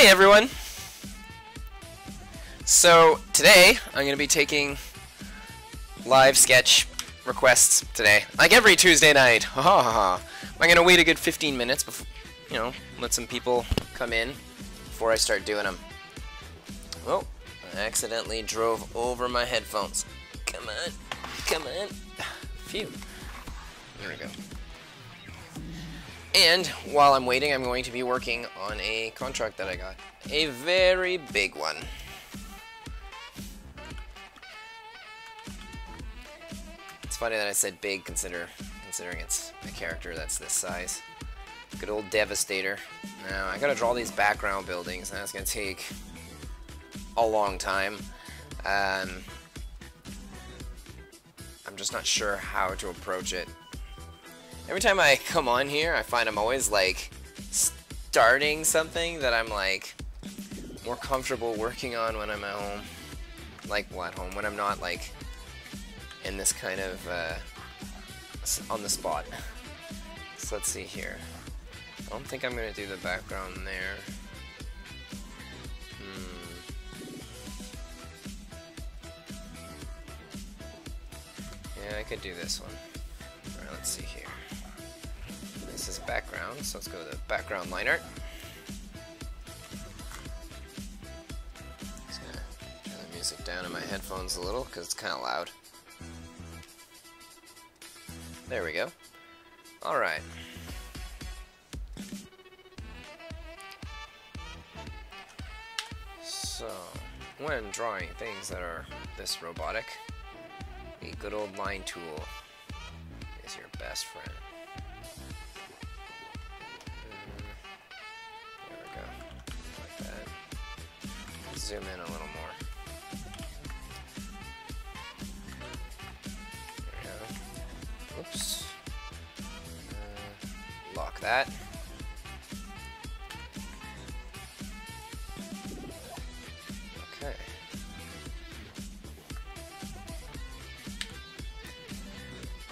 Hey everyone! So today I'm going to be taking live sketch requests today, like every Tuesday night. Ha ha ha! I'm going to wait a good 15 minutes before, let some people come in before I start doing them. Oh, I accidentally drove over my headphones. Come on, come on. Phew. There we go. And while I'm waiting, I'm going to be working on a contract that I got. A very big one. It's funny that I said big, considering it's a character that's this size. Good old Devastator. Now, I gotta draw these background buildings, and that's gonna take a long time. I'm just not sure how to approach it. Every time I come on here, I find I'm always like starting something that I'm like more comfortable working on when I'm at home. Like, well, at home, when I'm not like in this kind of on the spot. So let's see here. I don't think I'm gonna do the background there. Yeah, I could do this one. Alright, let's see here. This is background, so let's go with the background line art. Just gonna turn the music down in my headphones a little because it's kind of loud. There we go. Alright. So, when drawing things that are this robotic, a good old line tool is your best friend. There we go. Like that. Zoom in a little more. There we go. Oops. Lock that. Okay.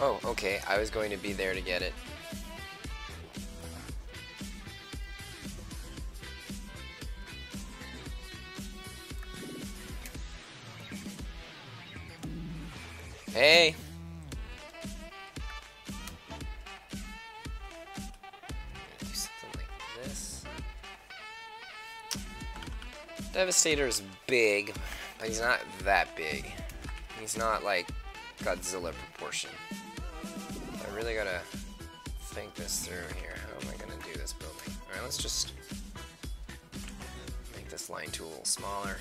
Oh, okay. I was going to be there to get it. Hey! Do something like this. Devastator is big, but he's not that big. He's not like Godzilla proportion. I really gotta think this through here. How am I gonna do this building? Alright, let's just make this line tool a little smaller.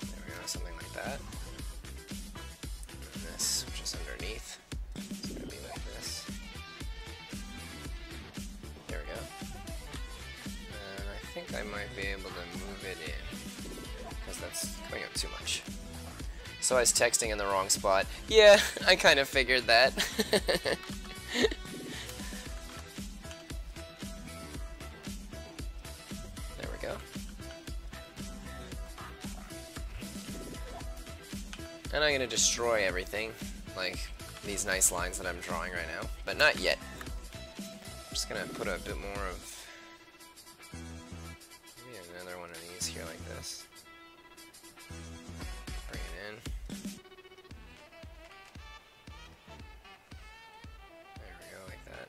There we go, something like that. And this, which is underneath, is gonna be like this. There we go. And I think I might be able to move it in, because that's coming up too much. So I was texting in the wrong spot. Yeah, I kind of figured that. There we go. And I'm going to destroy everything, like these nice lines that I'm drawing right now, but not yet. I'm just going to put a bit more of maybe another one of these here like this. Bring it in. There we go, like that.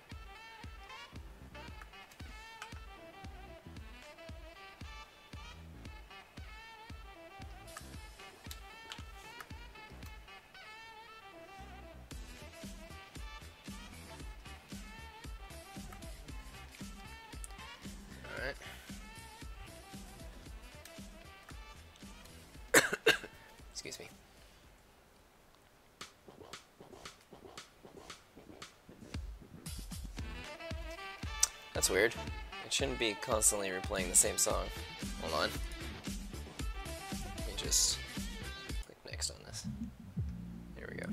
Alright. Excuse me. That's weird. It shouldn't be constantly replaying the same song. Hold on. Let me just click next on this. There we go.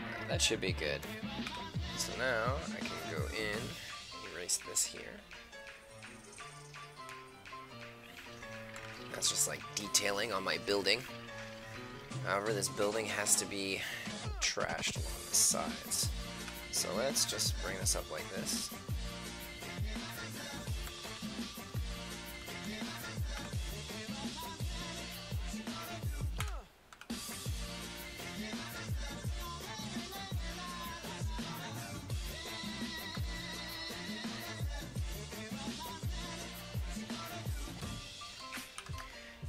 Alright, that should be good. So now I can go in, erase this here. That's just like detailing on my building. However, this building has to be trashed along the sides. So let's just bring this up like this.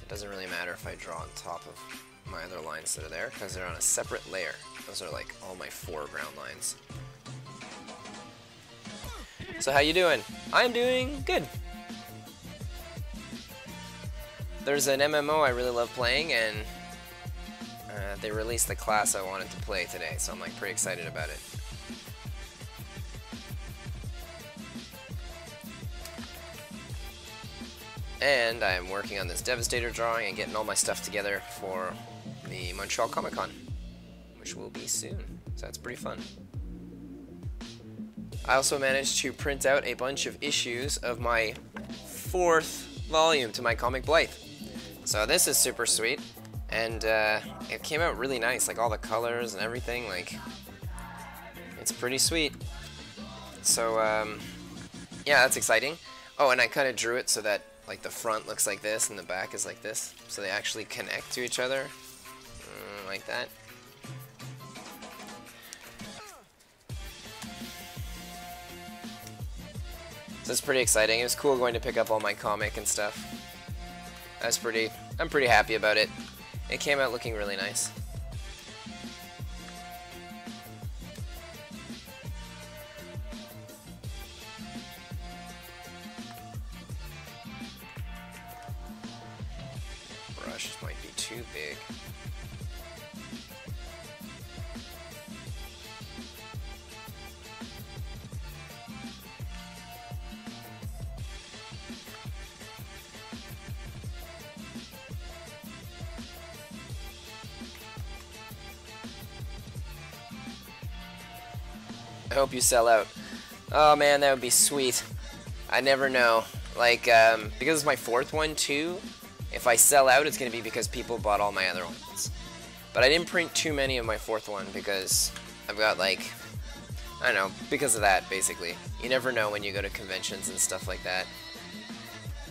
It doesn't really matter if I draw on top of my other lines that are there, because they're on a separate layer. Those are like all my foreground lines. So how you doing? I'm doing good. There's an MMO I really love playing, and they released the class I wanted to play today, so I'm like pretty excited about it. And I'm working on this Devastator drawing and getting all my stuff together for the Montreal Comic Con, which will be soon. So that's pretty fun. I also managed to print out a bunch of issues of my 4th volume to my comic Blythe. So this is super sweet, and it came out really nice, like all the colors and everything, like it's pretty sweet. So yeah, that's exciting. Oh, and I kind of drew it so that like the front looks like this and the back is like this, so they actually connect to each other, like that. So it's pretty exciting. It was cool going to pick up all my comic and stuff. I'm pretty happy about it. It came out looking really nice. Brush might be too big. I hope you sell out. Oh man, that would be sweet. I never know. Like, because it's my 4th one too, if I sell out, it's going to be because people bought all my other ones. But I didn't print too many of my 4th one because I've got like, I don't know, because of that, basically. You never know when you go to conventions and stuff like that.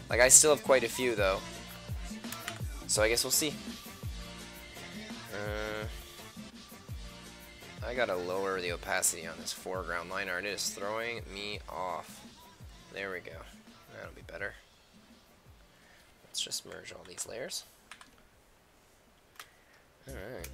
Like, I still have quite a few, though. So I guess we'll see. I gotta lower the opacity on this foreground line art. It is throwing me off. There we go. That'll be better. Let's just merge all these layers. Alright.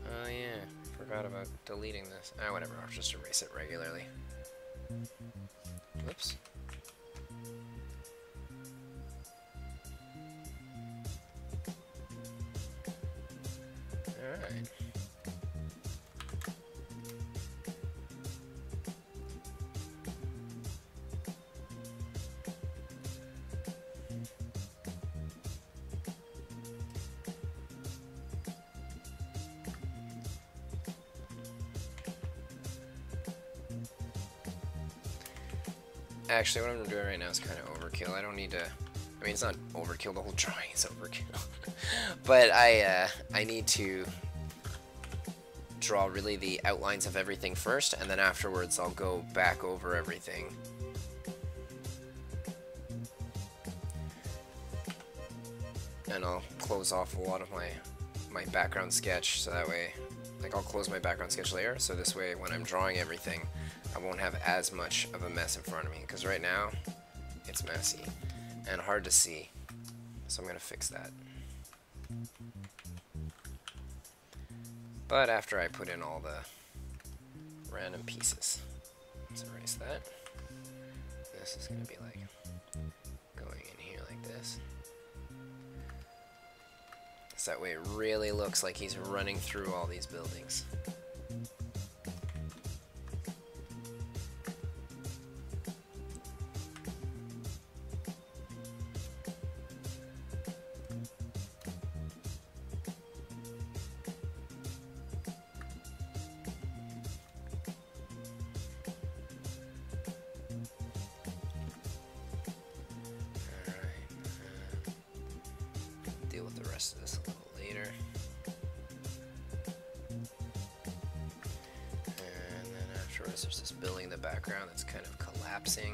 Oh yeah, forgot about deleting this. Ah, whatever, I'll just erase it regularly. Whoops. Alright. Actually, what I'm doing right now is kind of overkill. I don't need to... I mean, it's not overkill. The whole drawing is overkill. But I need to draw really the outlines of everything first, and then afterwards I'll go back over everything. And I'll close off a lot of my background sketch, so that way, like, I'll close my background sketch layer, so this way when I'm drawing everything, I won't have as much of a mess in front of me, because right now it's messy and hard to see, so I'm going to fix that. But after I put in all the random pieces, let's erase that. This is going to be like going in here like this. So that way it really looks like he's running through all these buildings. building in the background that's kind of collapsing.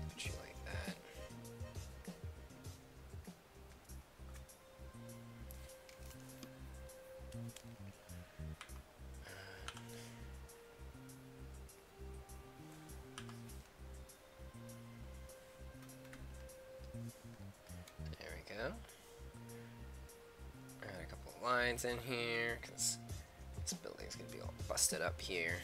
Put you like that. There we go. Add a couple of lines in here because this building's gonna be all busted up here.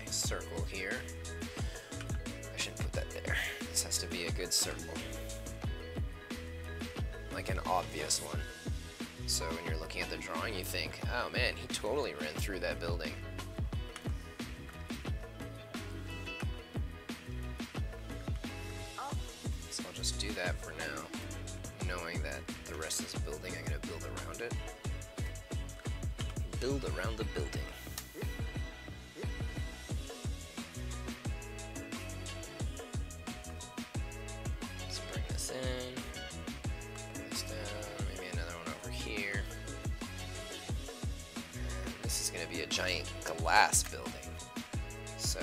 Circle here. I shouldn't put that there. This has to be a good circle. Like an obvious one. So when you're looking at the drawing, you think, oh man, he totally ran through that building. So I'll just do that for now, knowing that the rest of this building I'm going to build around it. Build around the building. In, bring this down, maybe another one over here. And this is going to be a giant glass building. So,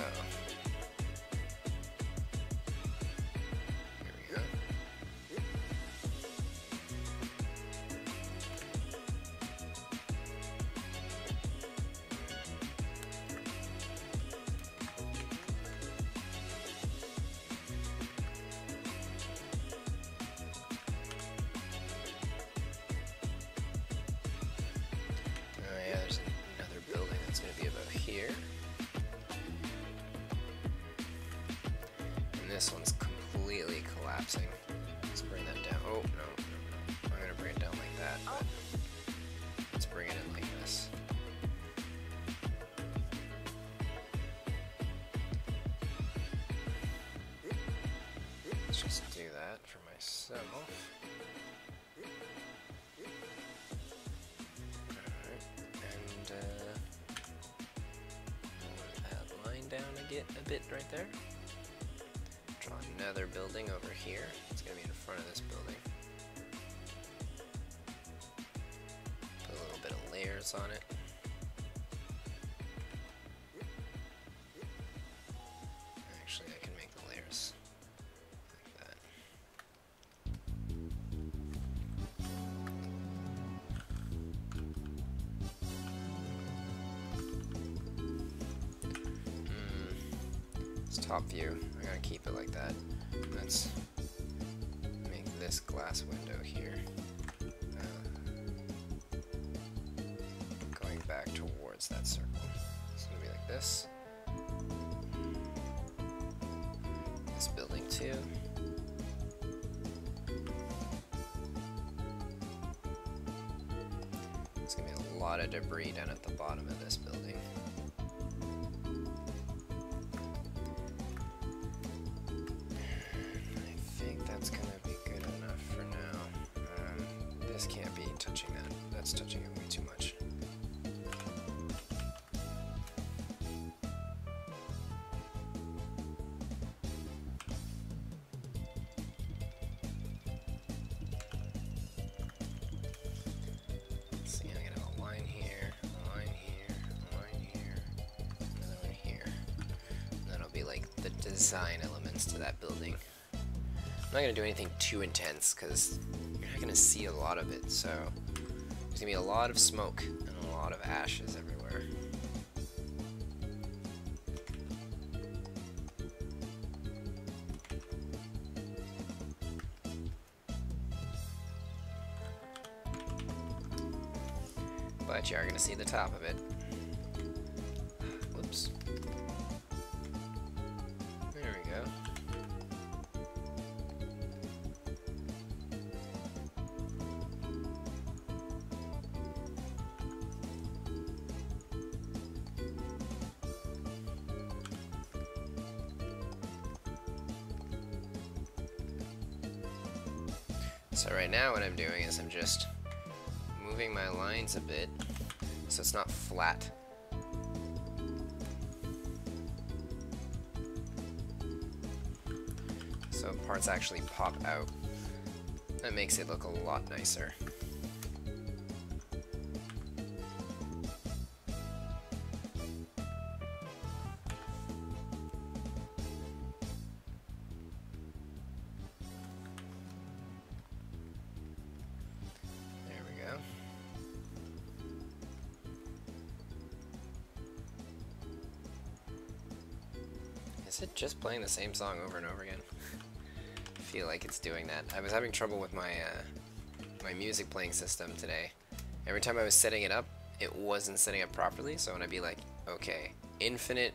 here we go. Here. And this one's completely collapsing. Let's bring that down. Oh, no. I'm going to bring it down like that, but let's bring it in like this. Let's just do that for myself. A bit right there. Draw another building over here. It's going to be in front of this building. Put a little bit of layers on it. Actually, I can make the layers like that. Top view. I'm gonna keep it like that. Let's make this glass window here. Going back towards that circle. It's gonna be like this. This building too. There's gonna be a lot of debris down at the bottom of this building. That's gonna be good enough for now. This can't be touching that. That's touching it way too much. Let's see, I'm gonna have a line here, a line here, a line here, another one here. And that'll be like the design elements to that building. I'm not going to do anything too intense because you're not going to see a lot of it, so there's going to be a lot of smoke and a lot of ashes everywhere. but you are going to see the top of it. Whoops. There we go. So right now what I'm doing is I'm just moving my lines a bit so it's not flat. So parts actually pop out. That makes it look a lot nicer. Is it just playing the same song over and over again? I feel like it's doing that. I was having trouble with my my music playing system today. Every time I was setting it up, it wasn't setting up properly, so when I'd be like, okay, infinite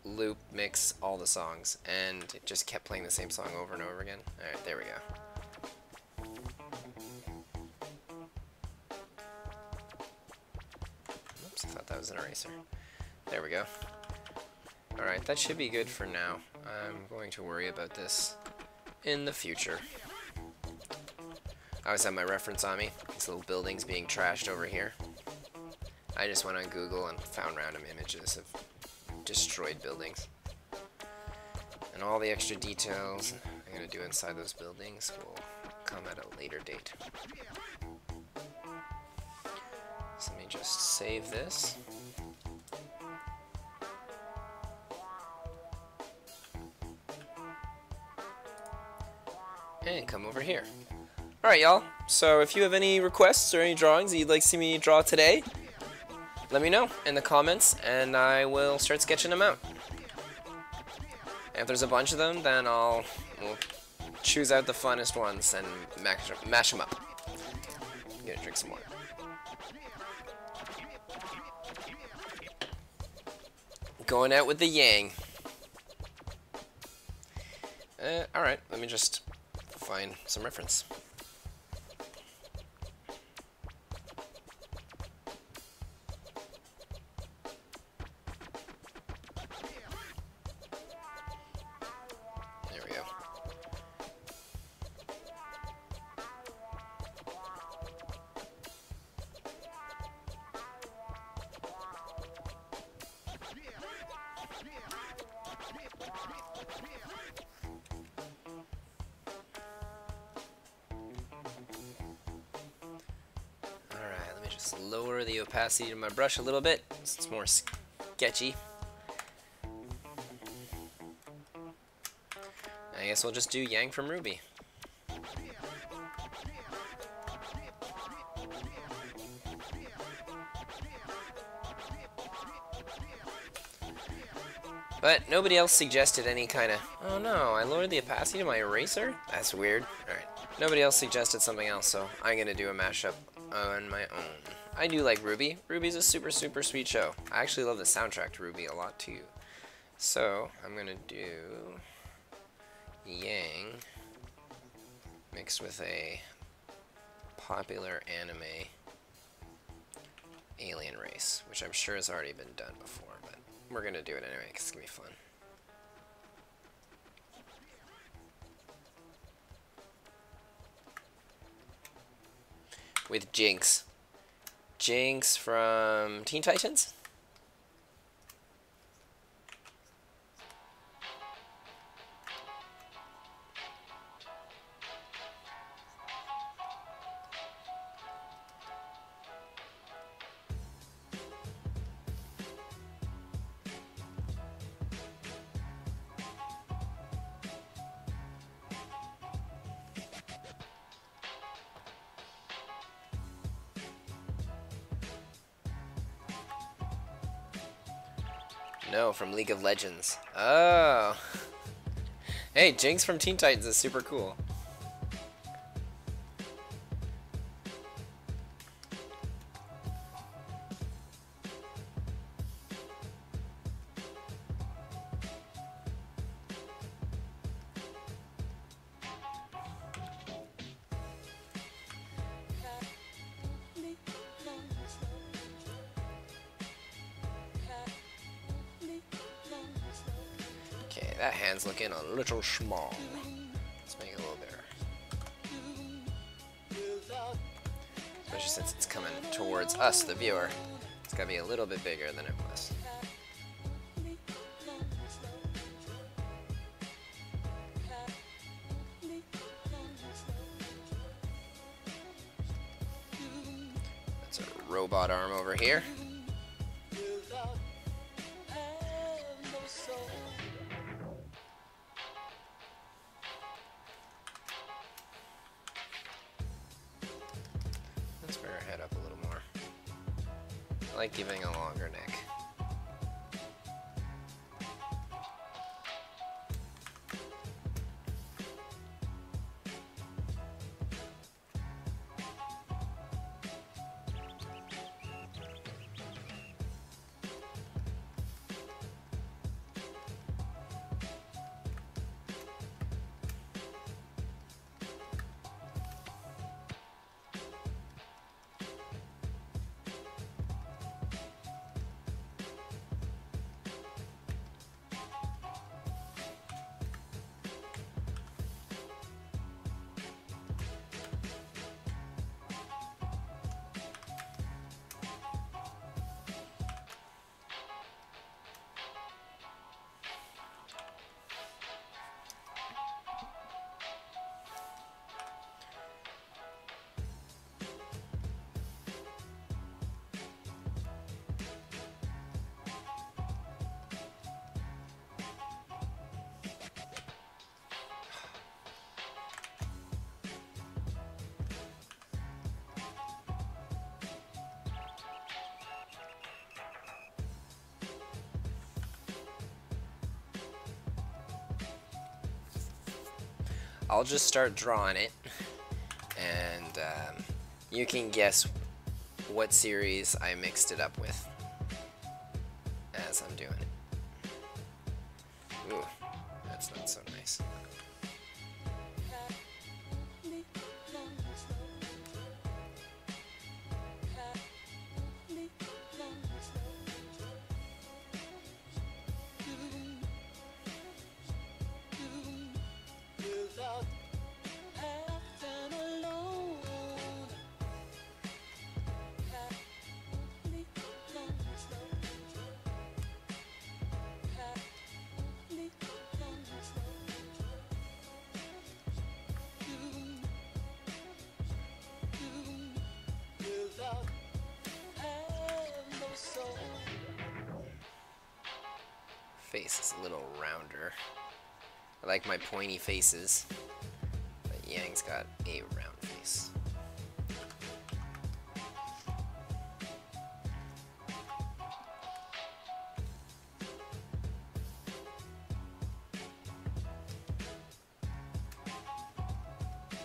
loop mix all the songs, and it just kept playing the same song over and over again. Alright, there we go. Oops, I thought that was an eraser. There we go. Alright, that should be good for now. I'm going to worry about this in the future. I always have my reference on me. These little buildings being trashed over here. I just went on Google and found random images of destroyed buildings. And all the extra details I'm going to do inside those buildings will come at a later date. So let me just save this. And come over here. Alright, y'all. So if you have any requests or any drawings that you'd like to see me draw today, let me know in the comments and I will start sketching them out. And if there's a bunch of them, then we'll choose out the funnest ones and mash them up. I'm gonna drink some more. Going out with the yang. Alright, let me just find some reference. There we go. Just lower the opacity of my brush a little bit so it's more sketchy. I guess we'll just do Yang from Ruby. But nobody else suggested any kind of, oh no, I lowered the opacity to my eraser? That's weird. Alright, nobody else suggested something else, so I'm gonna do a mashup on my own. I do like Ruby. Ruby's a super, super sweet show. I actually love the soundtrack to Ruby a lot too. So, I'm gonna do Yang mixed with a popular anime alien race, which I'm sure has already been done before, but we're gonna do it anyway because it's gonna be fun. With Jinx. Jinx from Teen Titans? No, from League of Legends. Oh. Hey, Jinx from Teen Titans is super cool. That hand's looking a little small. Let's make it a little bigger. Especially since it's coming towards us, the viewer. It's gotta be a little bit bigger than it was. That's a robot arm over here. Let's bring her head up a little more. I like giving a longer neck. I'll just start drawing it, and you can guess what series I mixed it up with as I'm doing it. Ooh, that's not so nice. Face is a little rounder. I like my pointy faces, but Yang's got a round face.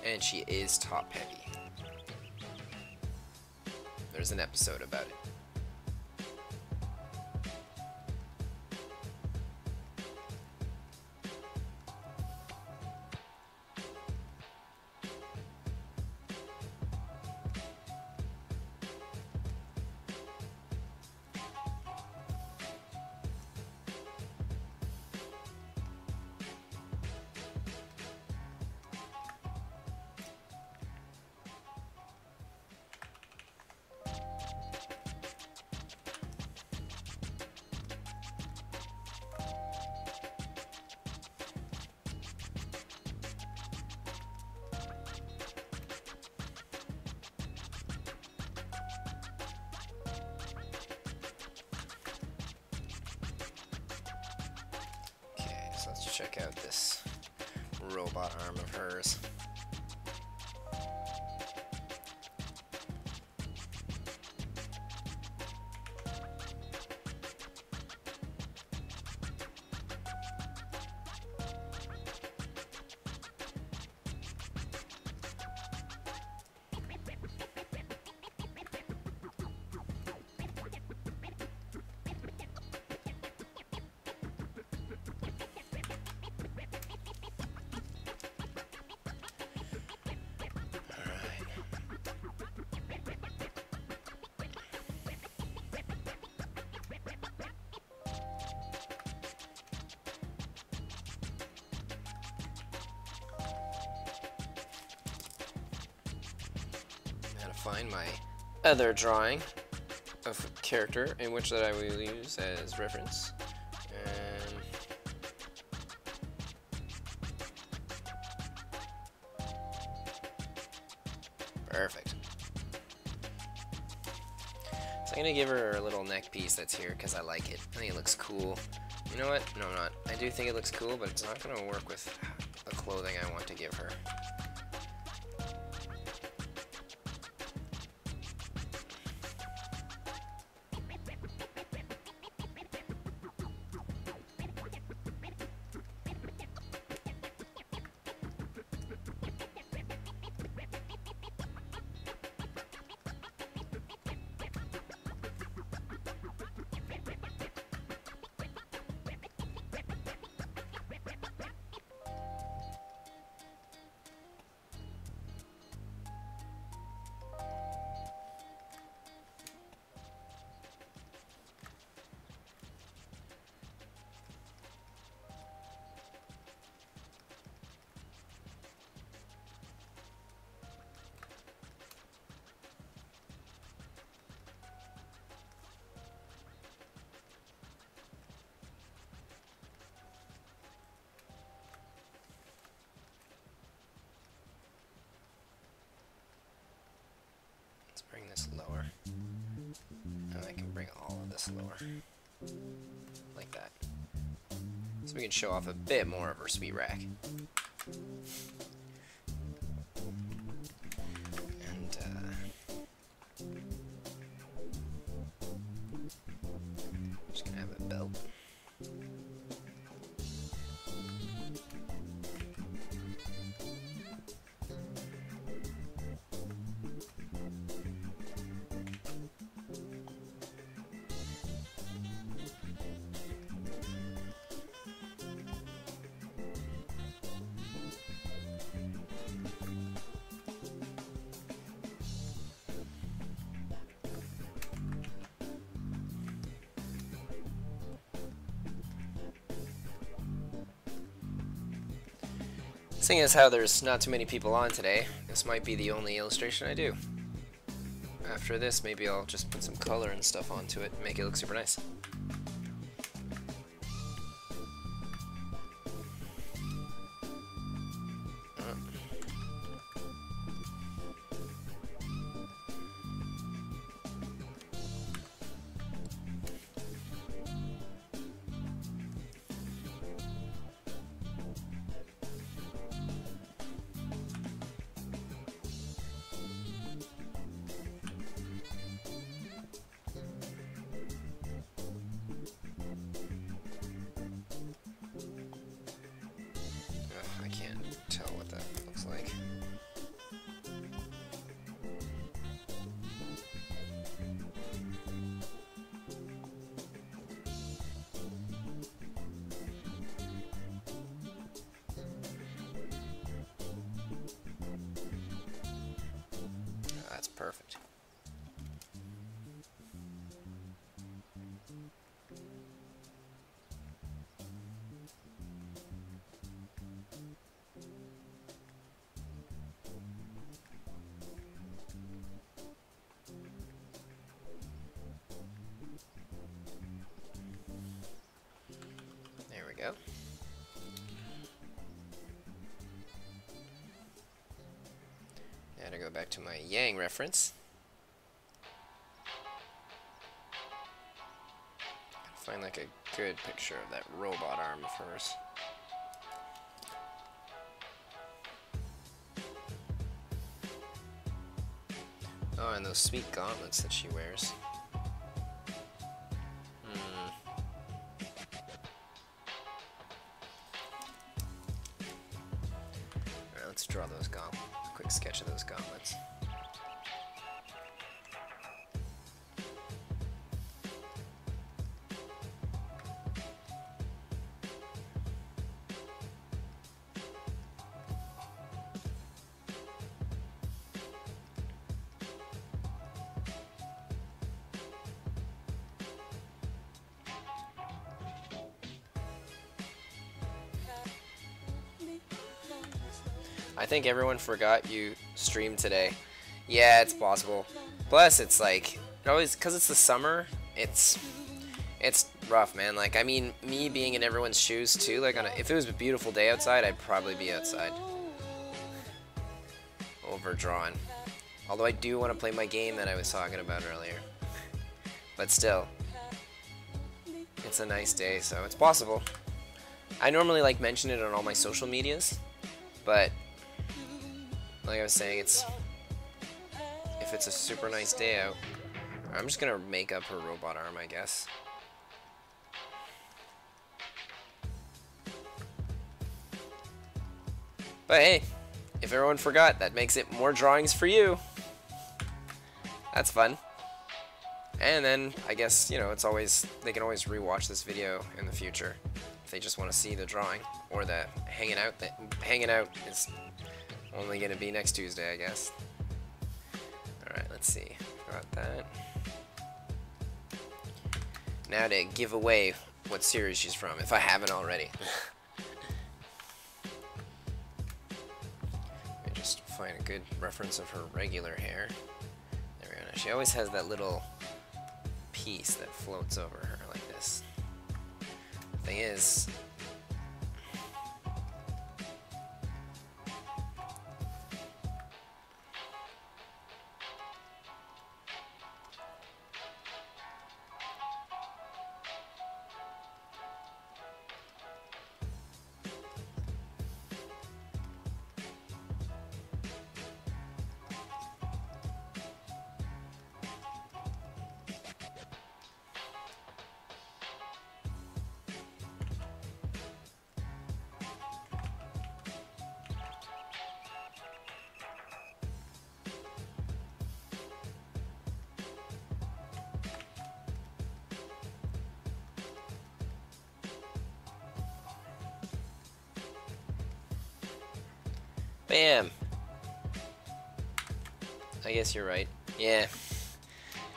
And she is top heavy. There's an episode about it. Let's check out this robot arm of hers. find my other drawing of a character in which that I will use as reference. And perfect. So I'm gonna give her a little neck piece that's here because I like it. I think it looks cool. You know what? No, I'm not. I do think it looks cool, but it's not gonna work with the clothing I want to give her. Bring this lower, and I can bring all of this lower, like that, so we can show off a bit more of our sweet rack. And just gonna have a belt. Seeing as how there's not too many people on today, this might be the only illustration I do. After this, maybe I'll just put some color and stuff onto it and make it look super nice. That's perfect. There we go. Now to go back to my Yang reference. Find like a good picture of that robot arm of hers. Oh, and those sweet gauntlets that she wears. Alright, let's draw those gauntlets. A quick sketch of those gauntlets. I think everyone forgot you streamed today. Yeah, it's possible. Plus, it's like, always, because it's the summer, it's rough, man. Like, I mean, me being in everyone's shoes, too, like, if it was a beautiful day outside, I'd probably be outside. Overdrawn. Although I do want to play my game that I was talking about earlier. But still, it's a nice day, so it's possible. I normally, like, mention it on all my social medias, but like I was saying, if it's a super nice day out, I'm just gonna make up her robot arm, I guess. But hey, if everyone forgot, that makes it more drawings for you. That's fun. And then, I guess, you know, they can always rewatch this video in the future if they just want to see the drawing or the hanging out. Hanging out is only going to be next Tuesday, I guess. Alright, let's see. Got that. Now to give away what series she's from, if I haven't already. Let me just find a good reference of her regular hair. There we go. She always has that little piece that floats over her like this. The thing is, bam! I guess you're right. Yeah.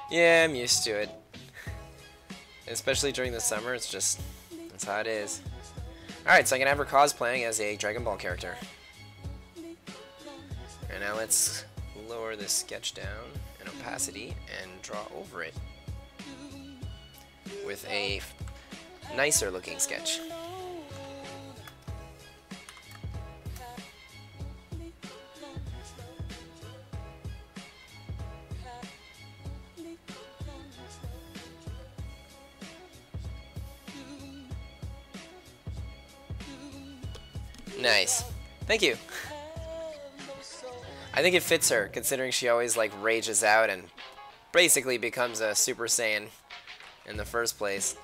Yeah, I'm used to it. Especially during the summer, that's how it is. Alright, so I can have her cosplaying as a Dragon Ball character. And now let's lower this sketch down in opacity and draw over it with a nicer looking sketch. Nice. Thank you. I think it fits her, considering she always like rages out and basically becomes a Super Saiyan in the first place.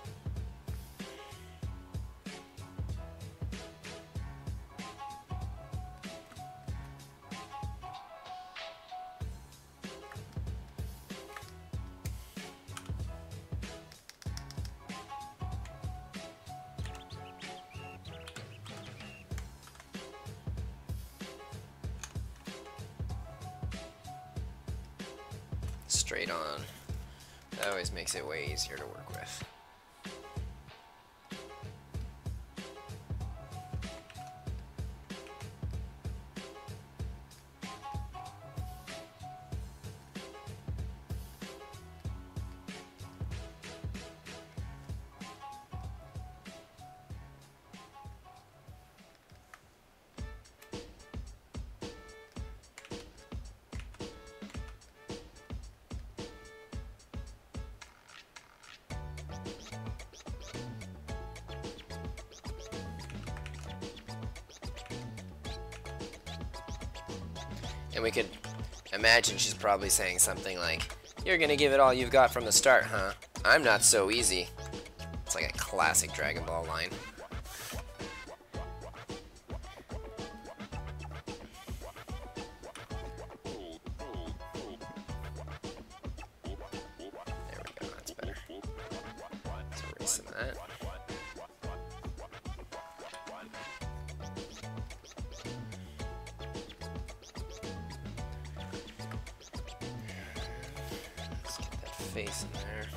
Straight on. That always makes it way easier to work with. And we could imagine she's probably saying something like, "You're gonna give it all you've got from the start, huh? I'm not so easy." It's like a classic Dragon Ball line. There we go, that's better. Let's erase some of that. Face in there.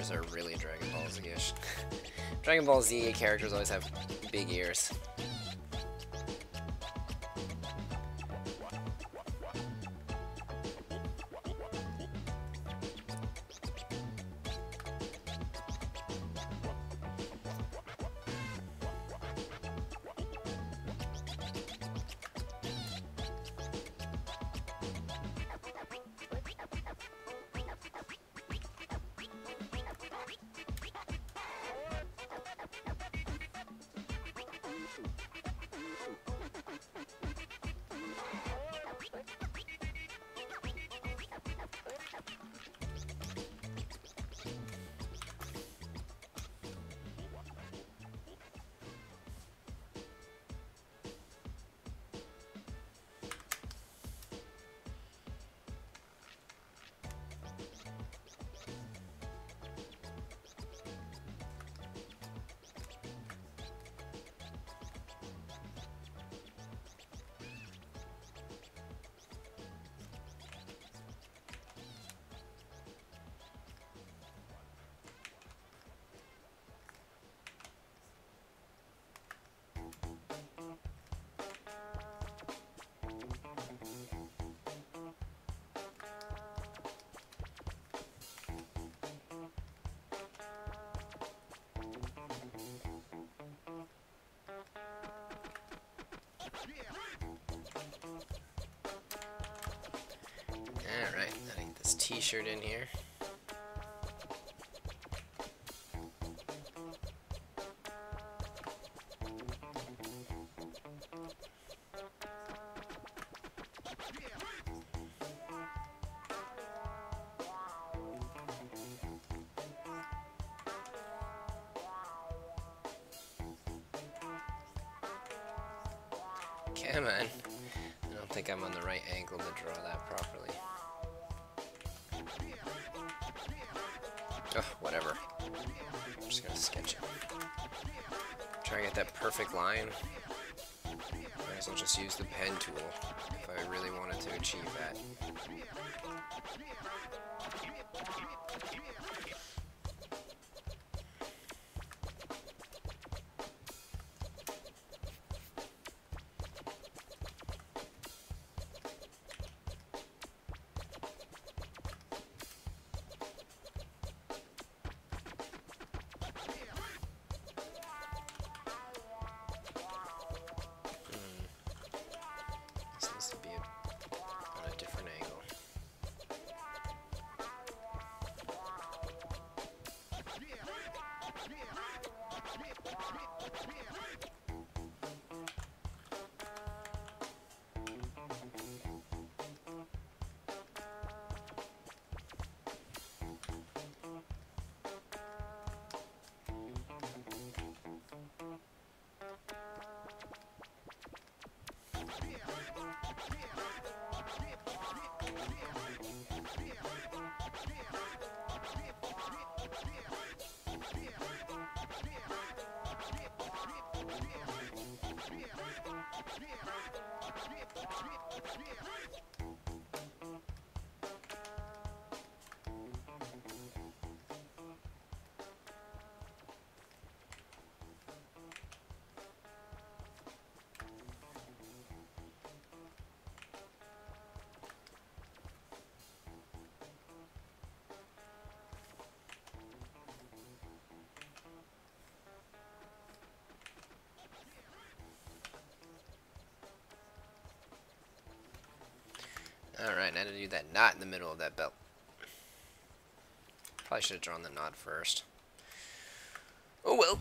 ears are really Dragon Ball Z-ish. Dragon Ball Z characters always have big ears. Alright, I get this t-shirt in here. Come on. I don't think I'm on the right angle to draw that properly. Oh, whatever. I'm just gonna sketch it. Try to get that perfect line. Might as well just use the pen tool if I really wanted to achieve that. Alright, now to do that knot in the middle of that belt. Probably should have drawn the knot first. Oh well.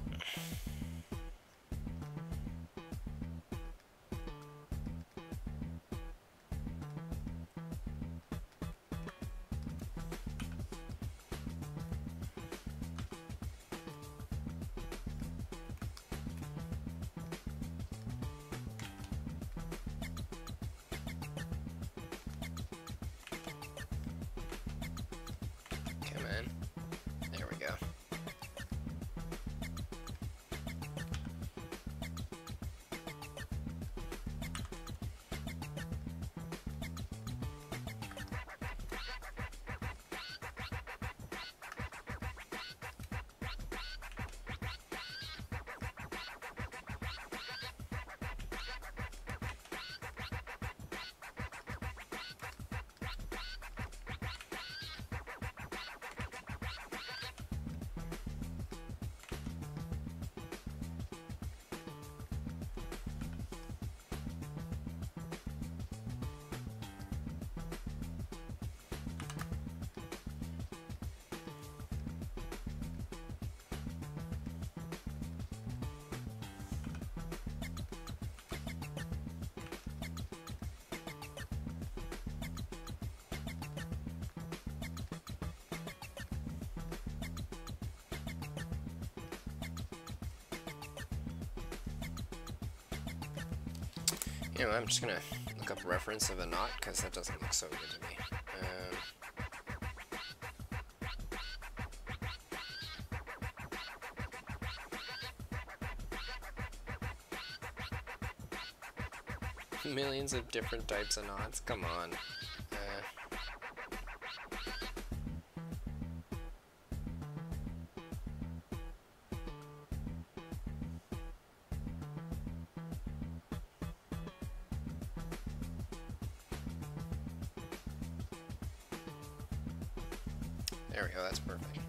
Anyway, I'm just gonna look up reference of a knot because that doesn't look so good to me. Millions of different types of knots. Come on. There we go, that's perfect.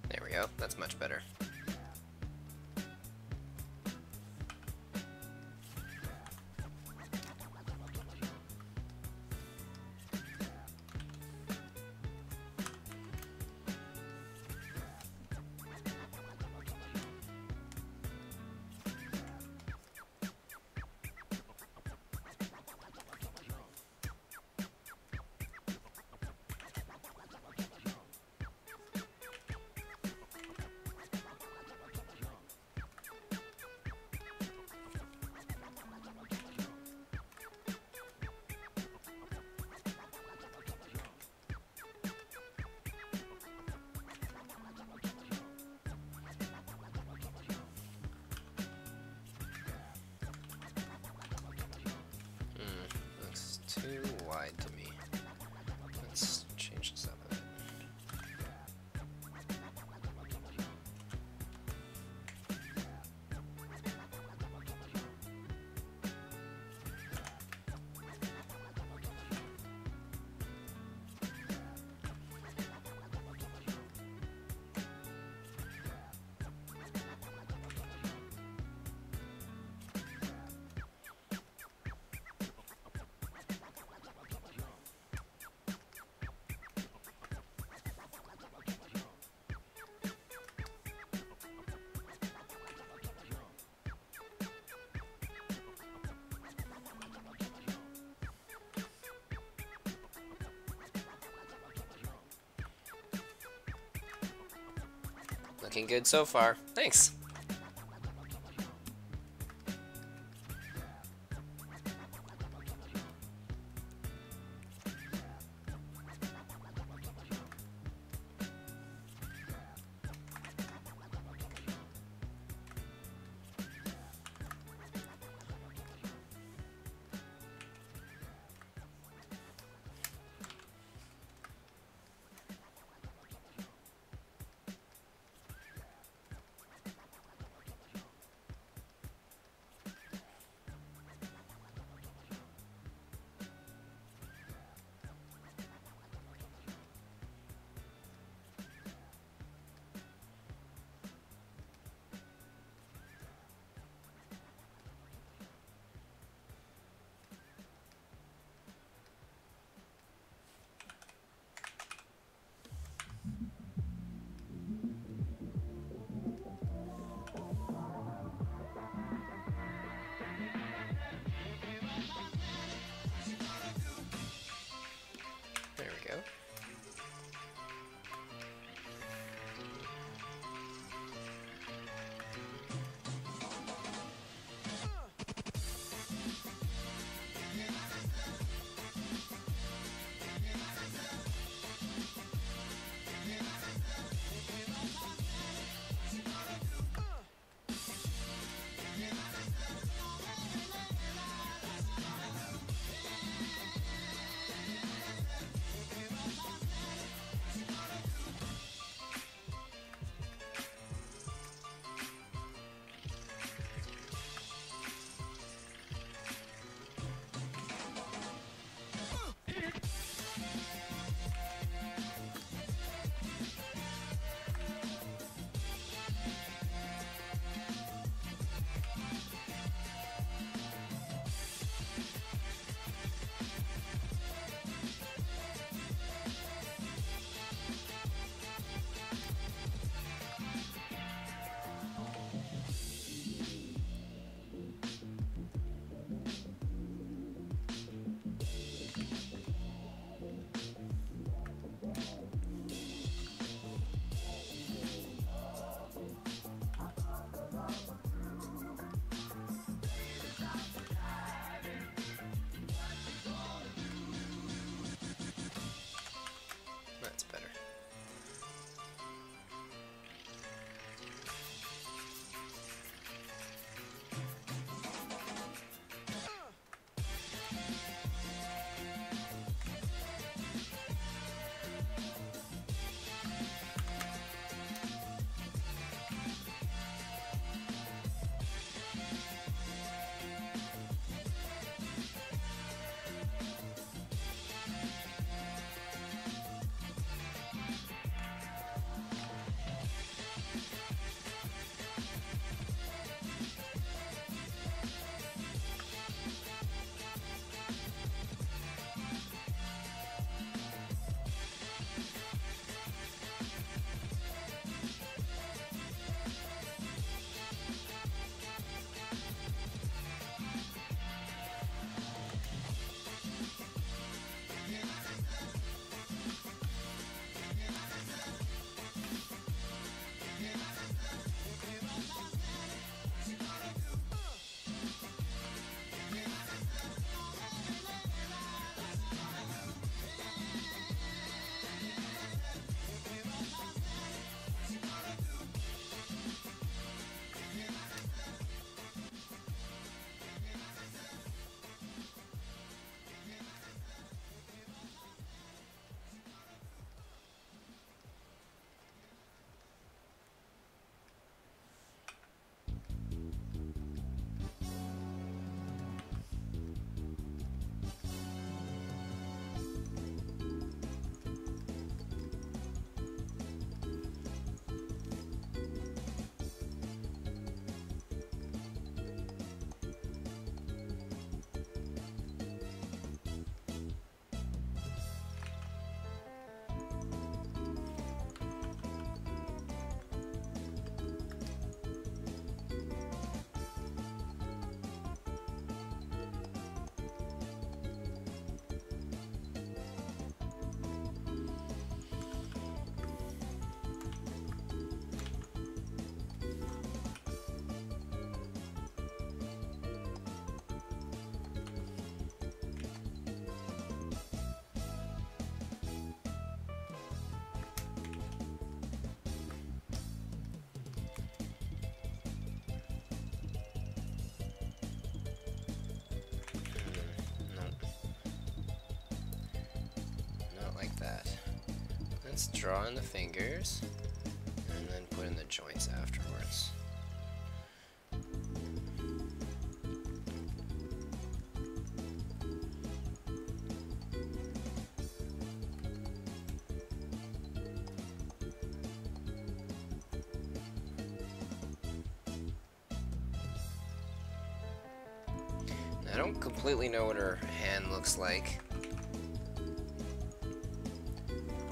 There we go, that's much better. Looks too wide to me. Let's change this up a bit. Looking good so far. Thanks. let's draw in the fingers and then put in the joints afterwards. I don't completely know what her hand looks like,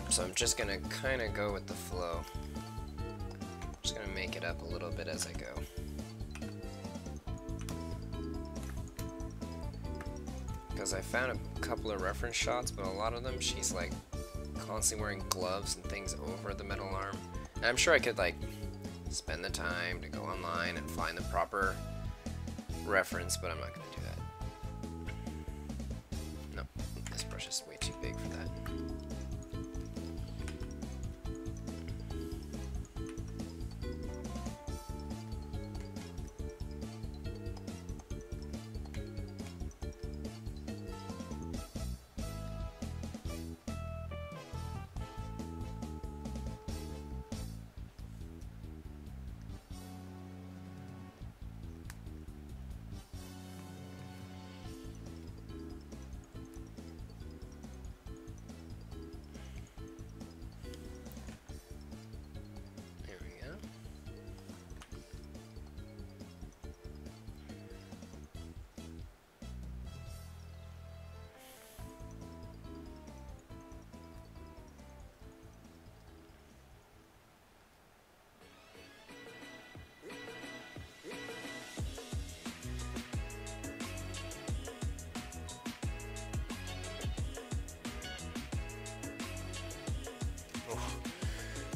so I'm just gonna kind of go with the flow. Just gonna make it up a little bit as I go. Because I found a couple of reference shots, but a lot of them she's like constantly wearing gloves and things over the metal arm. And I'm sure I could like spend the time to go online and find the proper reference, but I'm not gonna do that. No, this brush is way too big for that.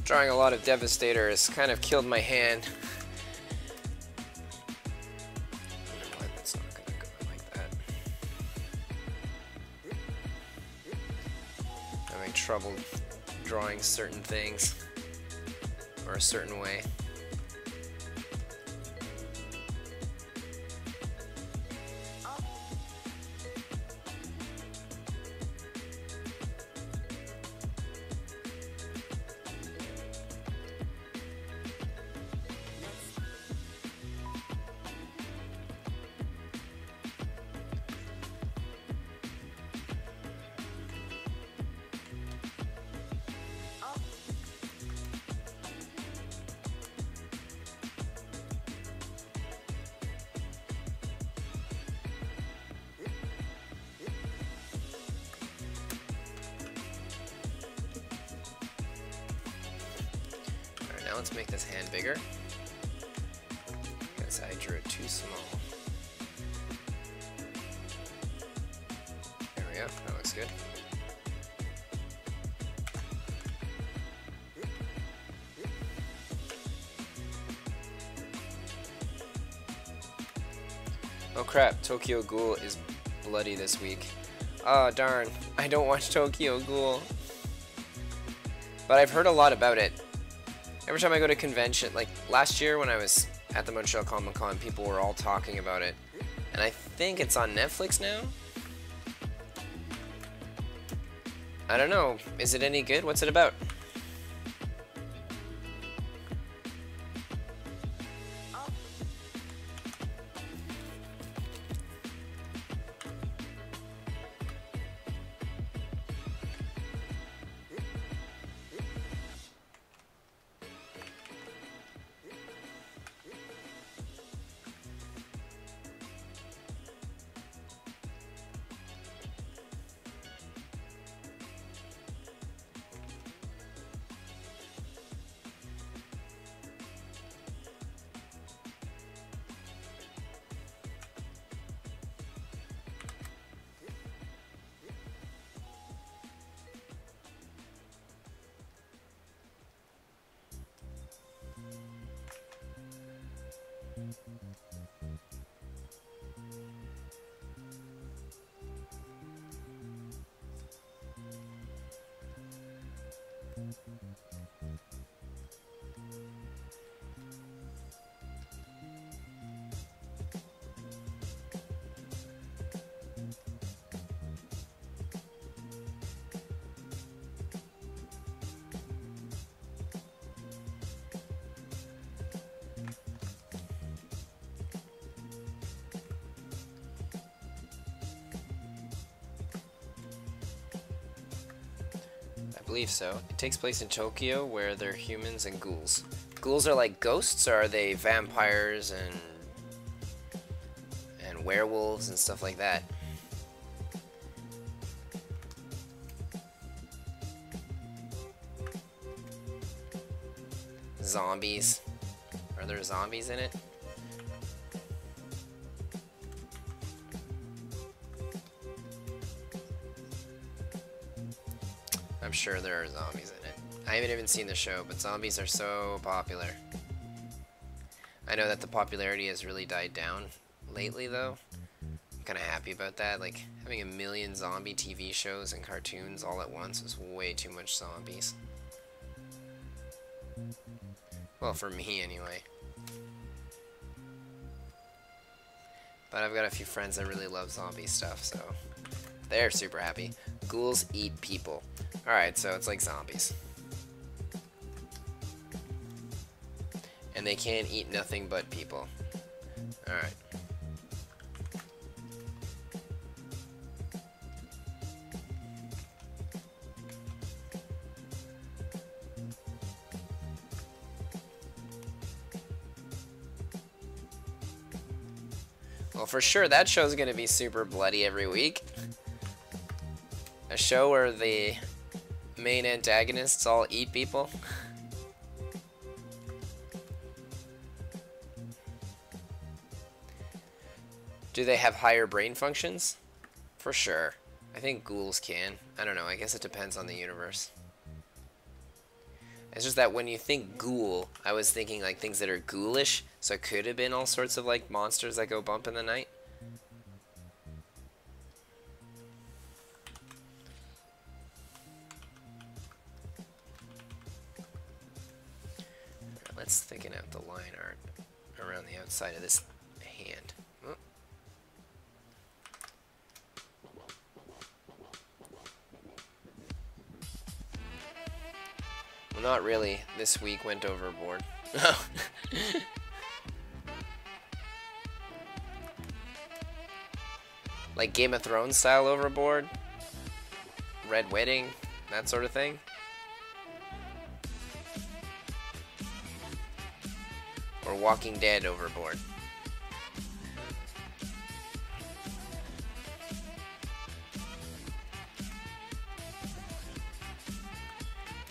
Drawing a lot of Devastator has kind of killed my hand. You know what? That's not gonna go like that. Having trouble drawing certain things or a certain way. Now let's make this hand bigger, because I drew it too small. There we go, that looks good. Oh crap, Tokyo Ghoul is bloody this week. Oh darn, I don't watch Tokyo Ghoul. But I've heard a lot about it. Every time I go to convention, like last year when I was at the Montreal Comic Con, people were all talking about it. And I think it's on Netflix now? I don't know. Is it any good? What's it about? believe so. It takes place in Tokyo, where they're humans and ghouls. Ghouls are like ghosts, or are they vampires and werewolves and stuff like that? Zombies. Are there zombies in it? I'm sure there are zombies in it. I haven't even seen the show, but zombies are so popular. I know that the popularity has really died down lately, though. I'm kind of happy about that. Like, having a million zombie TV shows and cartoons all at once is way too much zombies. Well, for me, anyway. But I've got a few friends that really love zombie stuff, so they're super happy. Ghouls eat people. Alright, so it's like zombies. And they can't eat nothing but people. Alright. Well, for sure, that show's gonna be super bloody every week. A show where the main antagonists all eat people. Do they have higher brain functions? For sure. I think ghouls can. I don't know, I guess it depends on the universe. It's just that when you think ghoul, I was thinking like things that are ghoulish, so it could have been all sorts of like monsters that go bump in the night. Let's thicken out the line art around the outside of this hand. Oh. Well, not really. This week went overboard. Like Game of Thrones style overboard? Red Wedding? That sort of thing? Or Walking Dead overboard?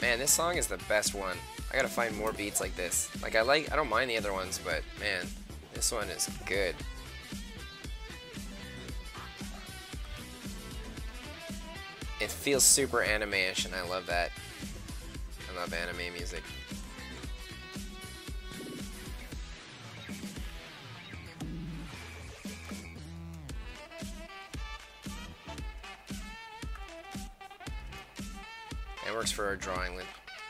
Man, this song is the best one. I gotta find more beats like this. Like, I don't mind the other ones, but man, this one is good. It feels super anime-ish, and I love that. I love anime music. It works for a drawing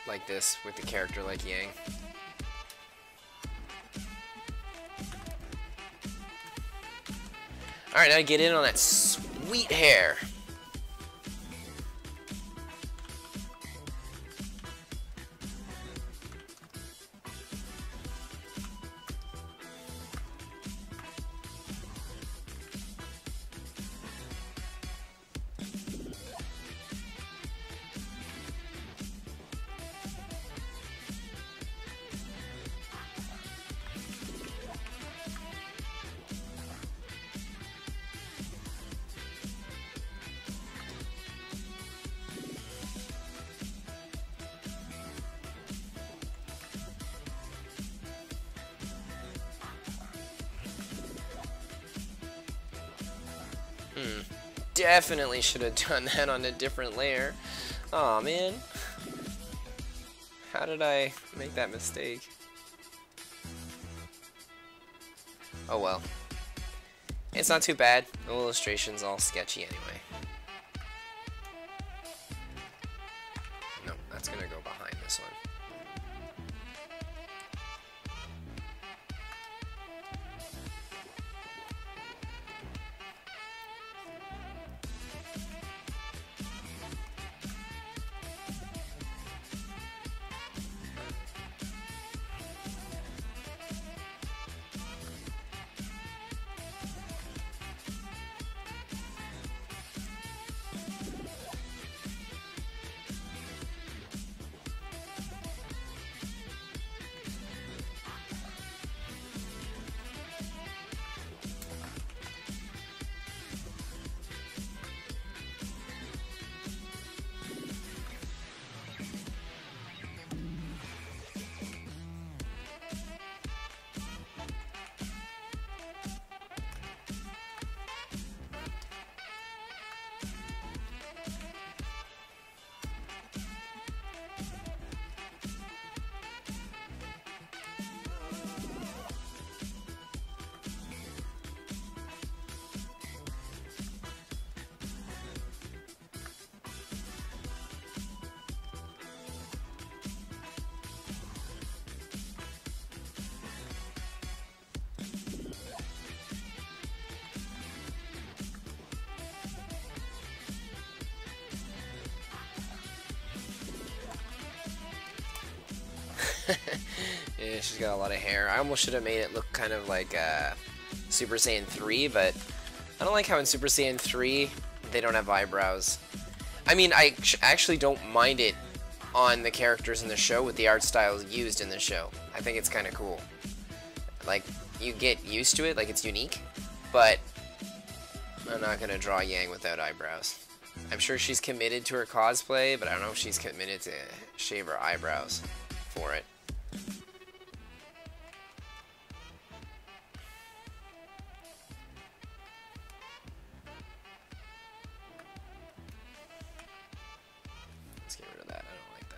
like this with the character like Yang. Alright, now get in on that sweet hair. Definitely should have done that on a different layer. Aw, man. How did I make that mistake? Oh well. It's not too bad. The illustration's all sketchy anyway. No, that's gonna go behind this one. Yeah, she's got a lot of hair. I almost should have made it look kind of like Super Saiyan 3, but I don't like how in Super Saiyan 3 they don't have eyebrows. I mean, I actually don't mind it on the characters in the show with the art styles used in the show. I think it's kind of cool. Like, you get used to it, like it's unique, but I'm not gonna draw Yang without eyebrows. I'm sure she's committed to her cosplay, but I don't know if she's committed to shave her eyebrows for it. Let's get rid of that. I don't like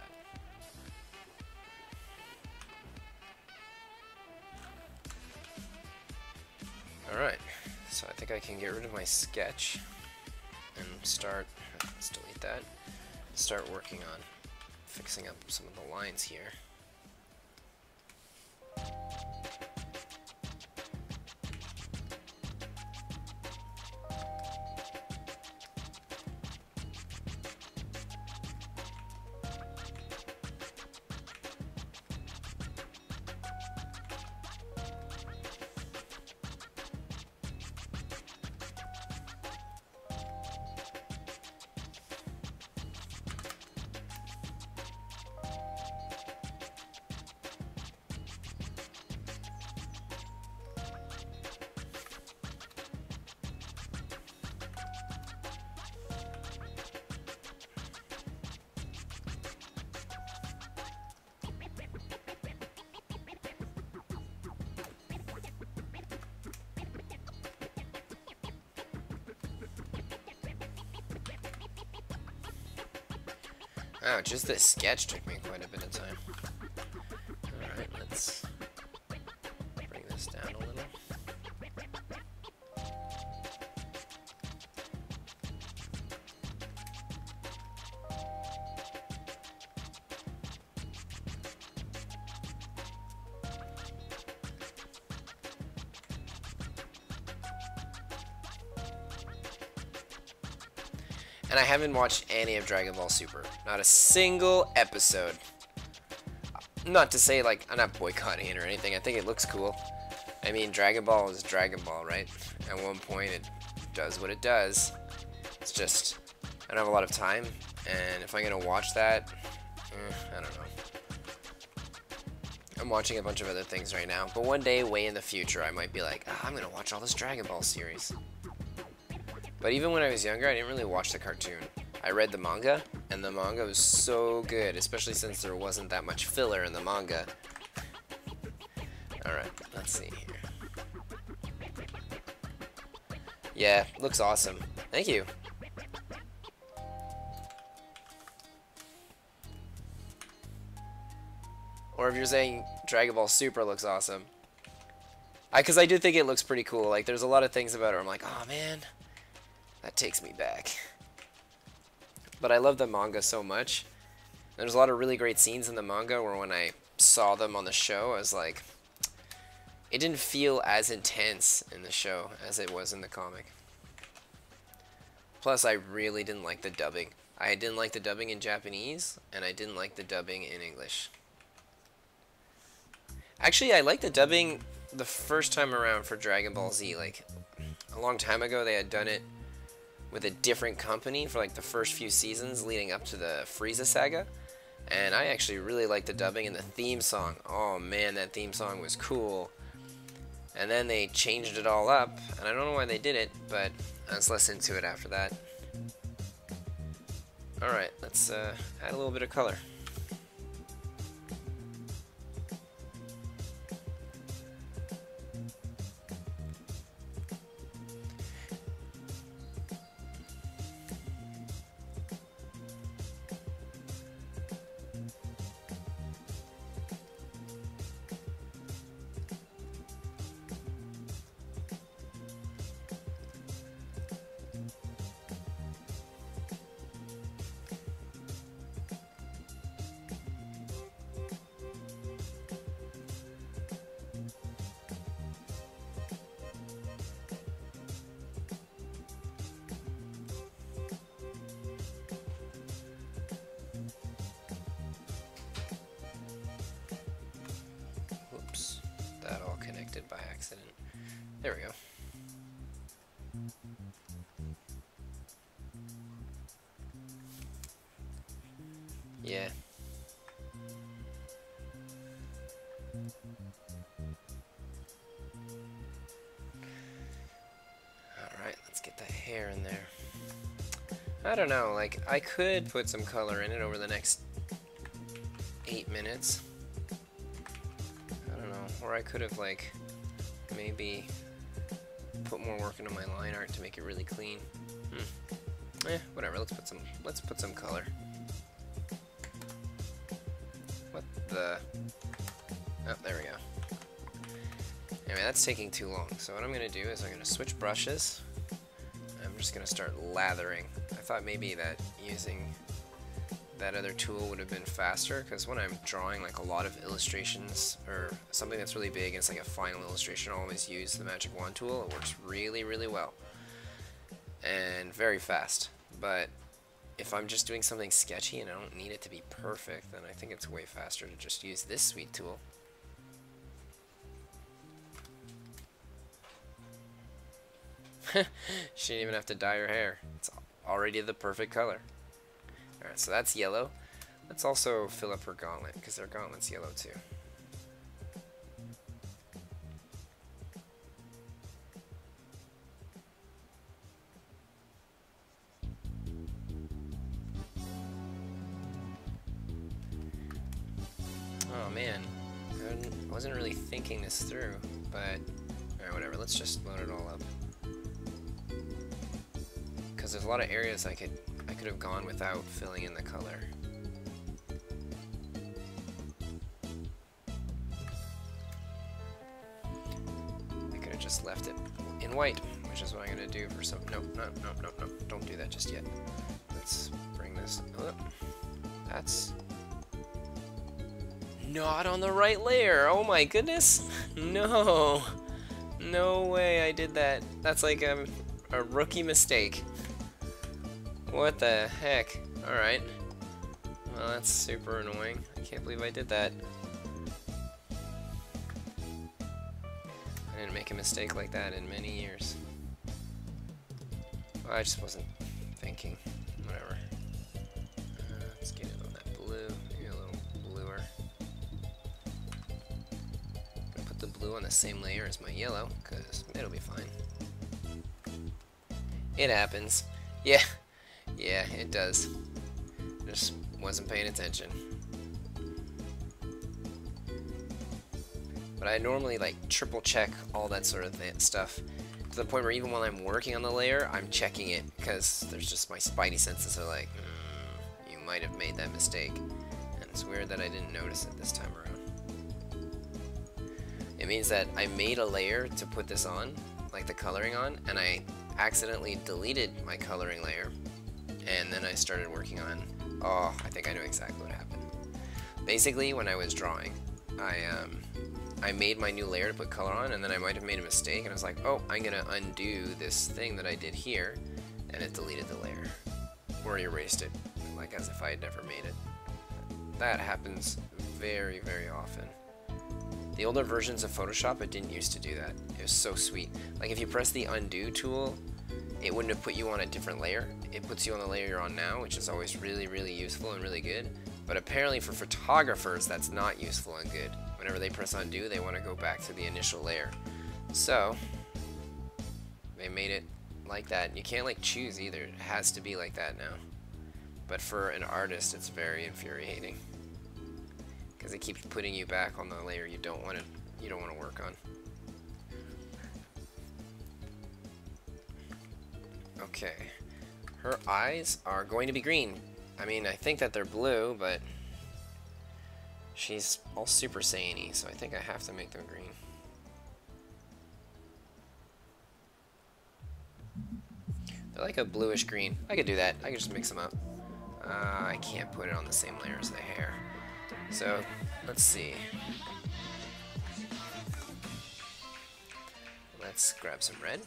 that. Alright, so I think I can get rid of my sketch and start, let's delete that, start working on fixing up some of the lines here. Wow, just this sketch took me quite a bit of time. Alright, let's bring this down a little. And I haven't watched any of Dragon Ball Super. Not a single episode. Not to say, like, I'm not boycotting it or anything. I think it looks cool. I mean, Dragon Ball is Dragon Ball, right? At one point, it does what it does. It's just, I don't have a lot of time. And if I'm going to watch that, I don't know. I'm watching a bunch of other things right now. But one day, way in the future, I might be like, oh, I'm going to watch all this Dragon Ball series. But even when I was younger, I didn't really watch the cartoon. I read the manga, and the manga was so good, especially since there wasn't that much filler in the manga. Alright, let's see here. Yeah, looks awesome. Thank you. Or if you're saying Dragon Ball Super looks awesome. Because I do think it looks pretty cool. Like, there's a lot of things about it where I'm like, oh man, that takes me back. But I love the manga so much. There's a lot of really great scenes in the manga where when I saw them on the show, I was like, it didn't feel as intense in the show as it was in the comic. Plus, I really didn't like the dubbing. I didn't like the dubbing in Japanese, and I didn't like the dubbing in English. Actually, I liked the dubbing the first time around for Dragon Ball Z. Like, a long time ago, they had done it with a different company for like the first few seasons leading up to the Frieza saga, and I actually really liked the dubbing and the theme song. Oh man, that theme song was cool. And then they changed it all up, and I don't know why they did it, but let's listen to it after that. Alright, let's add a little bit of color. selected by accident. There we go. Yeah. Alright, let's get the hair in there. I don't know, like, I could put some color in it over the next 8 minutes. I don't know, or I could have, like, maybe put more work into my line art to make it really clean. Whatever, let's put some color. What the... Oh, there we go. Anyway, that's taking too long, so what I'm going to do is I'm going to switch brushes. I'm just going to start lathering. I thought maybe that using that other tool would have been faster, because when I'm drawing like a lot of illustrations or something that's really big and it's like a final illustration, I'll always use the magic wand tool. It works really, really well and very fast. But if I'm just doing something sketchy and I don't need it to be perfect, then I think it's way faster to just use this sweet tool. She didn't even have to dye her hair. It's already the perfect color. Alright, so that's yellow. Let's also fill up her gauntlet, because her gauntlet's yellow too. Oh man, I wasn't really thinking this through, but alright, whatever, let's just load it all up. Because there's a lot of areas I could have gone without filling in the color. I could have just left it in white, which is what I'm going to do for some... Nope, no, don't do that just yet. Let's bring this up. That's not on the right layer. Oh my goodness. No. No way I did that. That's like a rookie mistake. What the heck? Alright. Well, that's super annoying. I can't believe I did that. I didn't make a mistake like that in many years. Well, I just wasn't thinking. Whatever. Let's get it on that blue. Maybe a little bluer. I'm gonna put the blue on the same layer as my yellow, because it'll be fine. It happens. Yeah. Yeah, it does. Just wasn't paying attention. But I normally like triple check all that sort of stuff to the point where even while I'm working on the layer, I'm checking it, because there's just my spidey senses are like, you might have made that mistake. And it's weird that I didn't notice it this time around. It means that I made a layer to put this on, like the coloring on, and I accidentally deleted my coloring layer. And then I started working on, oh, I think I know exactly what happened. Basically, when I was drawing, I made my new layer to put color on, and then I might have made a mistake, and I was like, oh, I'm gonna undo this thing that I did here, and it deleted the layer. Or erased it, like as if I had never made it. That happens very, very often. The older versions of Photoshop, it didn't used to do that. It was so sweet. Like if you press the undo tool, it wouldn't have put you on a different layer. It puts you on the layer you're on now, which is always really, really useful and really good. But apparently for photographers, that's not useful and good. Whenever they press undo, they want to go back to the initial layer. So, they made it like that. You can't like choose either. It has to be like that now. But for an artist, it's very infuriating, because it keeps putting you back on the layer you don't want to work on. Okay, her eyes are going to be green. I mean, I think that they're blue, but she's all Super Saiyan-y, so I think I have to make them green. They're like a bluish green. I could do that. I could just mix them up. I can't put it on the same layer as the hair. So, let's see. Let's grab some red.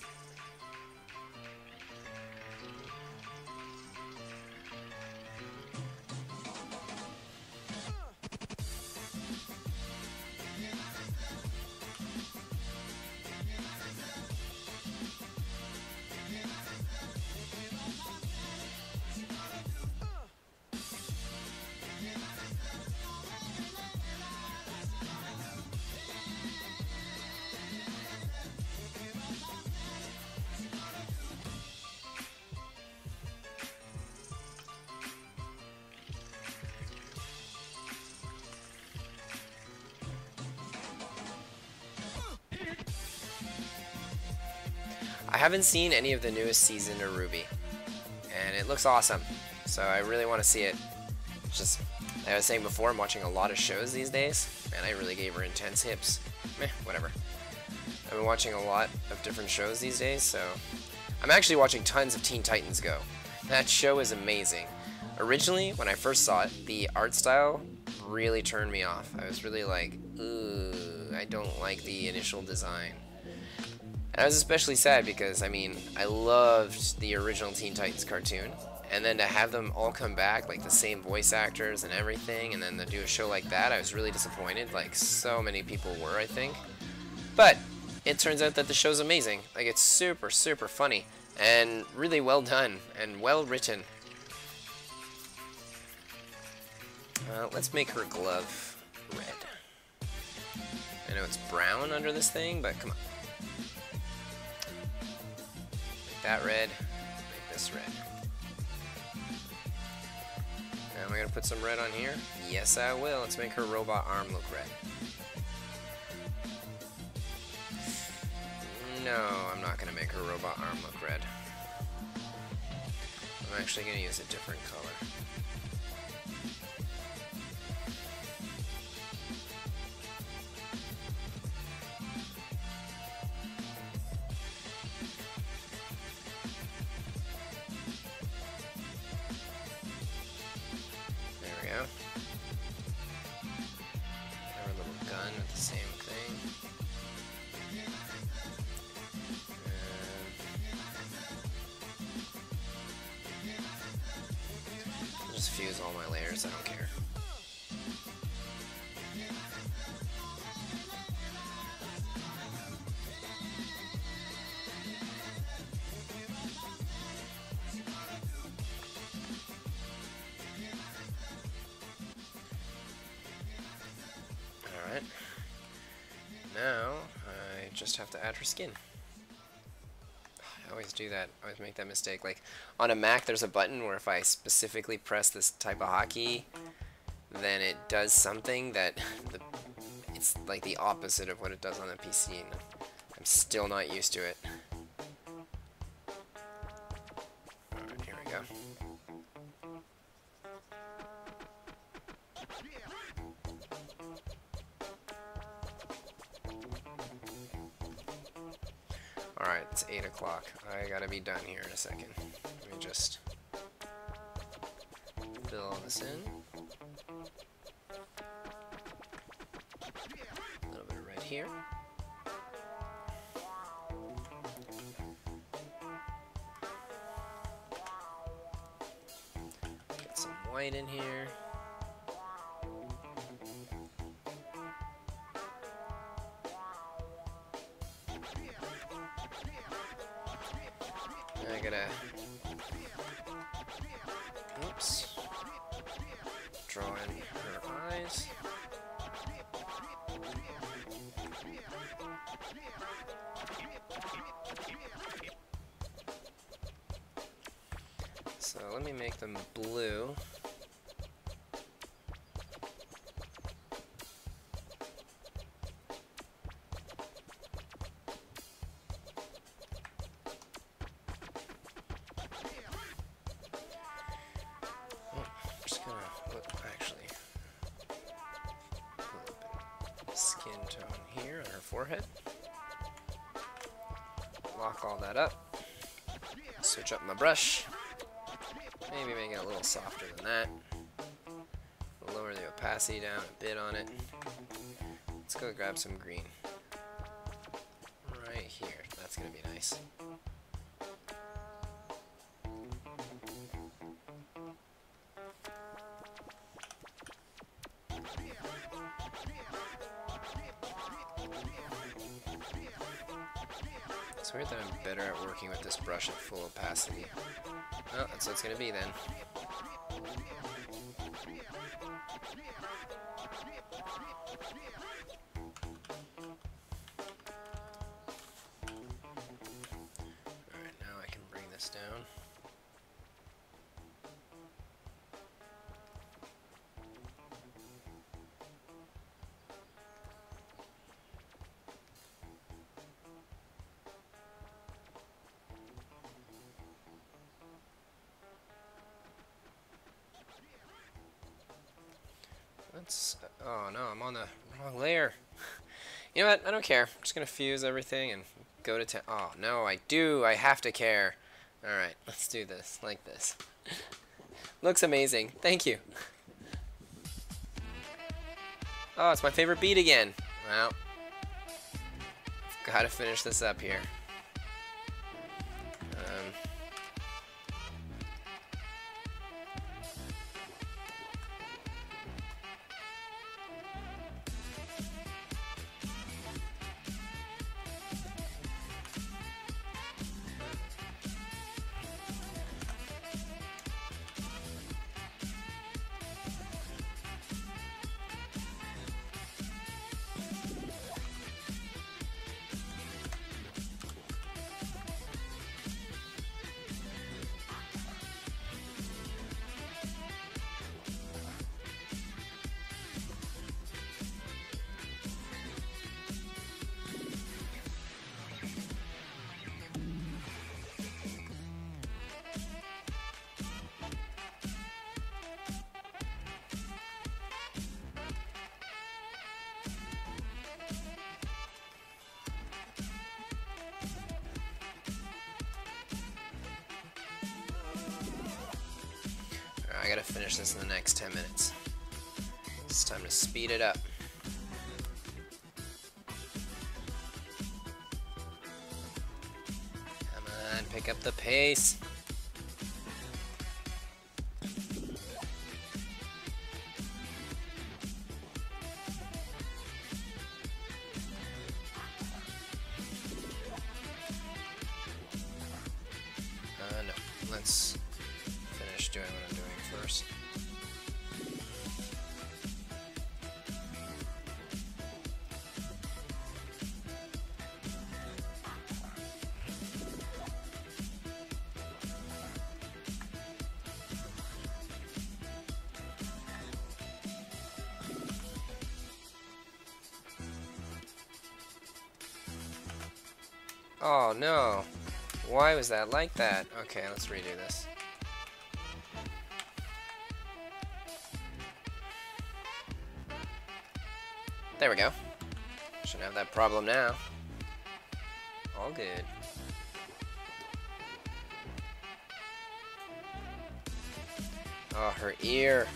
haven't seen any of the newest season of Ruby, and it looks awesome. So I really want to see it. Just, like I was saying before, I'm watching a lot of shows these days, and I really gave her intense hips. Meh, whatever. I've been watching a lot of different shows these days, so I'm actually watching tons of Teen Titans Go. That show is amazing. Originally, when I first saw it, the art style really turned me off. I was really like, ooh, I don't like the initial design. And I was especially sad because, I mean, I loved the original Teen Titans cartoon, and then to have them all come back, like the same voice actors and everything, and then to do a show like that, I was really disappointed, like so many people were, I think. But it turns out that the show's amazing. Like, it's super, super funny, and really well done, and well written. Let's make her glove red. I know it's brown under this thing, but come on. Make that red, make this red. Now am I gonna put some red on here? Yes, I will. Let's make her robot arm look red. No, I'm not gonna make her robot arm look red. I'm actually gonna use a different color. Fuse all my layers, I don't care. Alright. Now, I just have to add her skin. I always do that. I always make that mistake. Like, on a Mac, there's a button where if I specifically press this type of hotkey, then it does something that it's like the opposite of what it does on the PC, and I'm still not used to it. Alright, here we go. Alright, it's 8 o'clock. I gotta be done here in a second. Let me just fill all this in. A little bit of red here. Get some white in here. I gotta, oops, draw in her eyes. So let me make them blue. Skin tone here on her forehead. Lock all that up. Switch up my brush. Maybe make it a little softer than that. Lower the opacity down a bit on it. Let's go grab some green. Right here. That's gonna be nice. It's weird that I'm better at working with this brush at full opacity. Oh, that's what it's gonna be then. Alright, now I can bring this down. Let's... Oh no, I'm on the wrong layer. You know what? I don't care. I'm just gonna fuse everything and go to town. Oh no, I do. I have to care. Alright, let's do this like this. Looks amazing. Thank you. Oh, it's my favorite beat again. Well, gotta finish this up here. I gotta finish this in the next 10 minutes. It's time to speed it up. Come on, pick up the pace. No, let's finish doing what I'm doing first. Oh no, why was that like that? Okay, let's redo this. There we go. Shouldn't have that problem now. All good. Oh, her ear.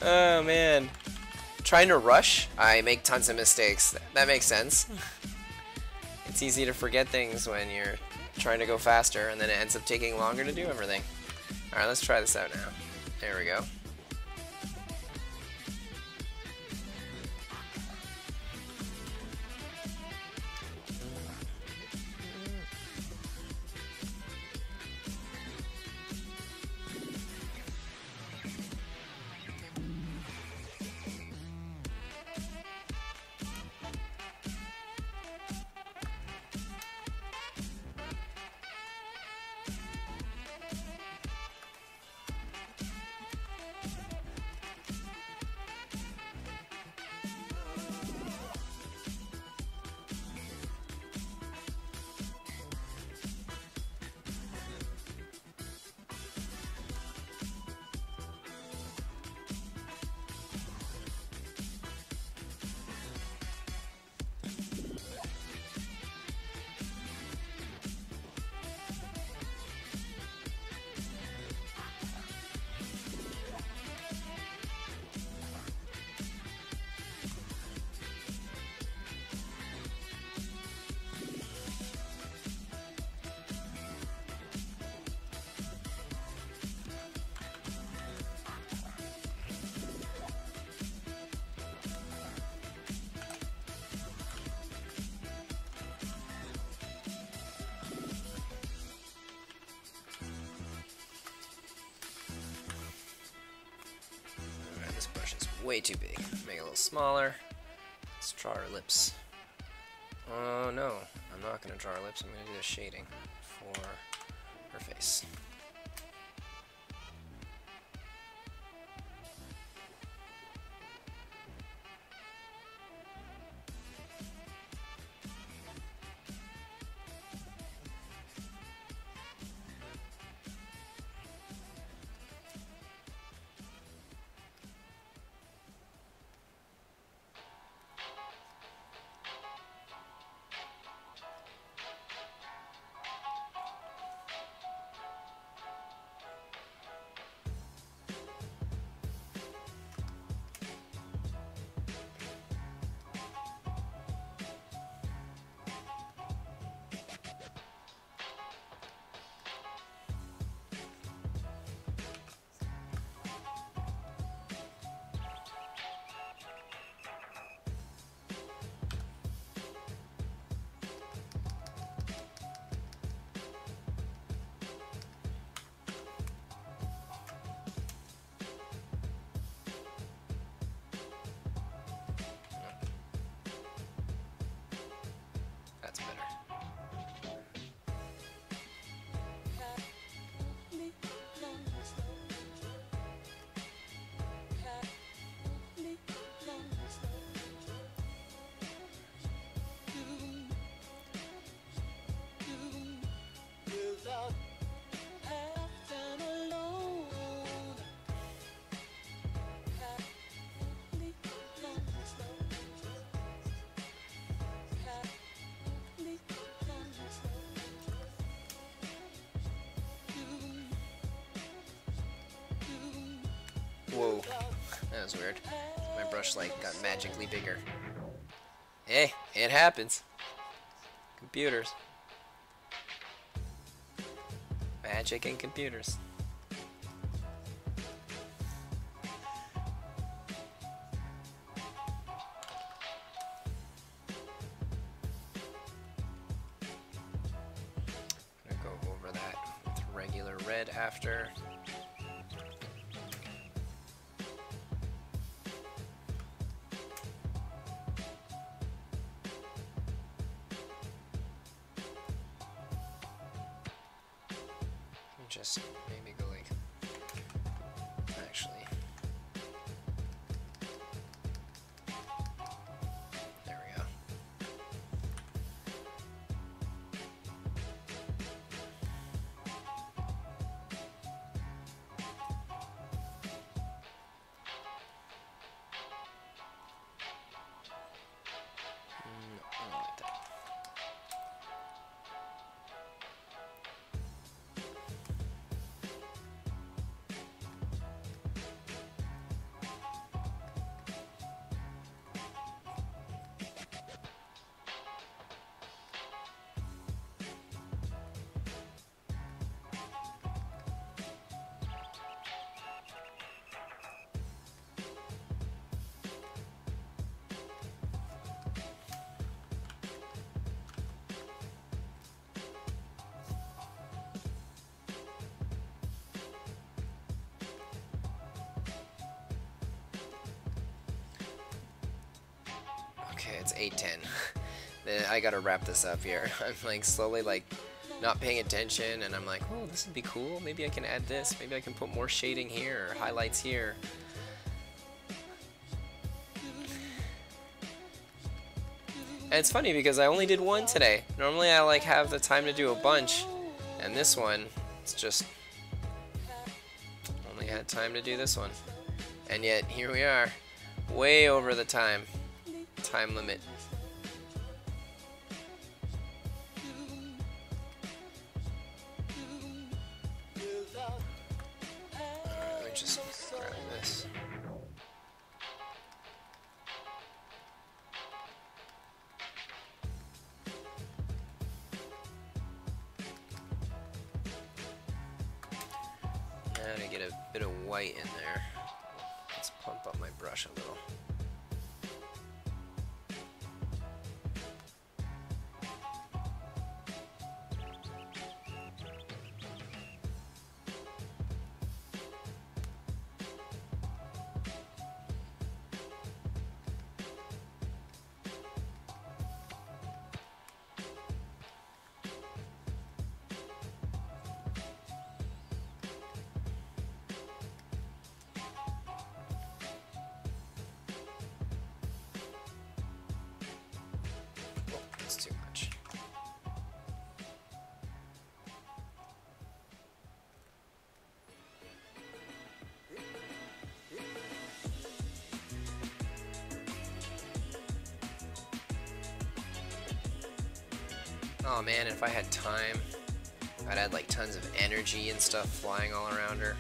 Oh man. Trying to rush, I make tons of mistakes. That makes sense. It's easy to forget things when you're trying to go faster, and then it ends up taking longer to do everything. Alright, let's try this out now. There we go. Way too big. Make it a little smaller. Let's draw her lips. Oh no, I'm not going to draw her lips. I'm going to do the shading for her face. That was weird. My brush like got magically bigger. Hey, it happens. Computers. Magic and computers. I'm gonna go over that with regular red after. Just maybe go like, actually, there we go. I don't like that. Okay, it's 8:10. I gotta wrap this up here. I'm like slowly like not paying attention, and I'm like, oh, this would be cool. Maybe I can add this. Maybe I can put more shading here or highlights here. And it's funny because I only did one today. Normally I like have the time to do a bunch, and this one, it's just only had time to do this one. And yet here we are, way over the time limit. Let me just grab this. Now to get a bit of white in there. Let's pump up my brush a little. That's too much. Oh man, if I had time, I'd add like tons of energy and stuff flying all around her.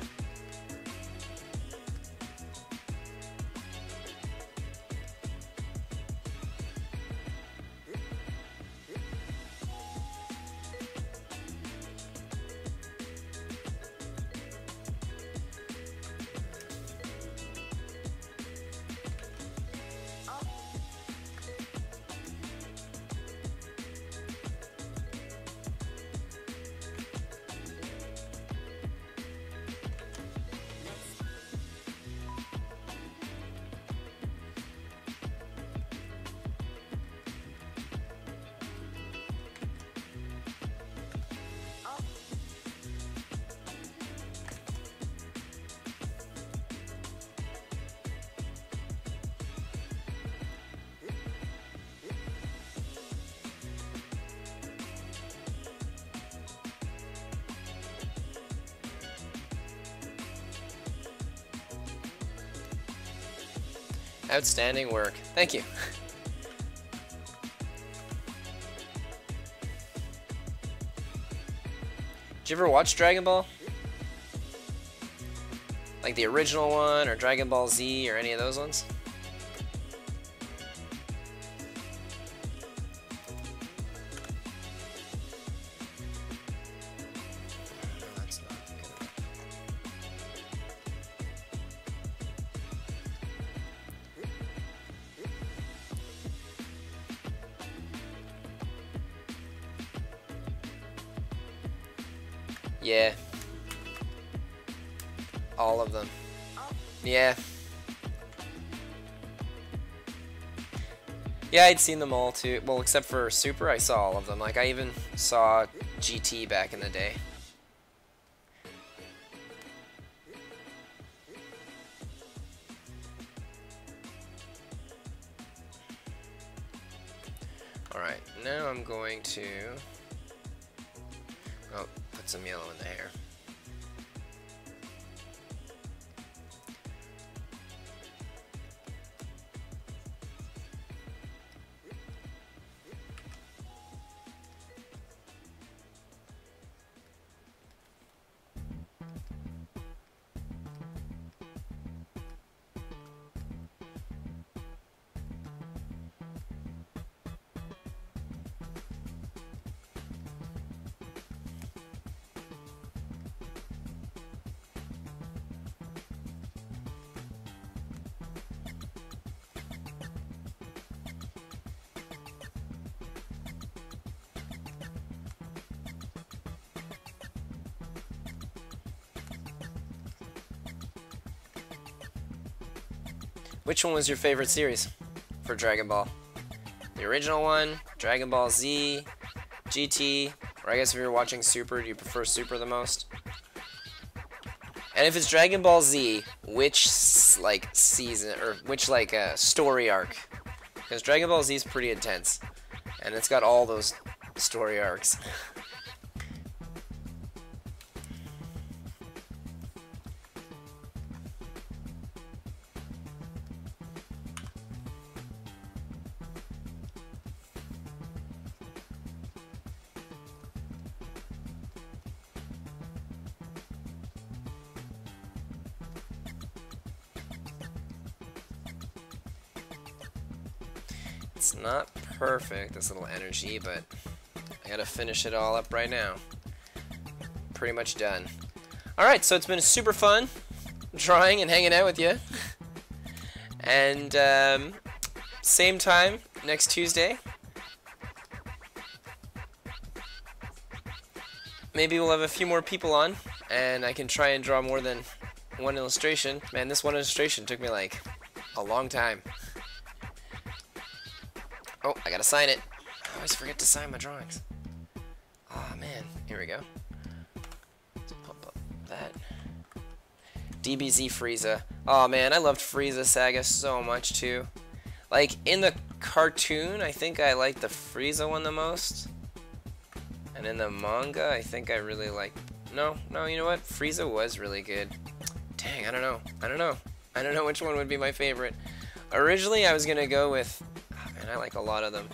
Outstanding work. Thank you. Did you ever watch Dragon Ball? Like the original one, or Dragon Ball Z, or any of those ones? Yeah. All of them. Yeah. Yeah, I'd seen them all too. Well, except for Super, I saw all of them. Like, I even saw GT back in the day. Alright, now I'm going to... Oh, put some yellow in the hair. Which one was your favorite series for Dragon Ball? The original one, Dragon Ball Z, GT, or I guess if you're watching Super, do you prefer Super the most? And if it's Dragon Ball Z, which like season or which like story arc? Because Dragon Ball Z is pretty intense, and it's got all those story arcs. It's not perfect, this little energy, but I gotta finish it all up right now. Pretty much done. Alright, so it's been super fun drawing and hanging out with you. And same time next Tuesday. Maybe we'll have a few more people on, and I can try and draw more than one illustration. Man, this one illustration took me like a long time. Oh, I gotta sign it. I always forget to sign my drawings. Oh man, here we go. Let's pump up that. DBZ Frieza. Oh man, I loved Frieza Saga so much too. Like, in the cartoon, I think I liked the Frieza one the most. And in the manga, I think I really liked... No, you know what? Frieza was really good. Dang, I don't know. I don't know which one would be my favorite. Originally, I was gonna go with... And I like a lot of them.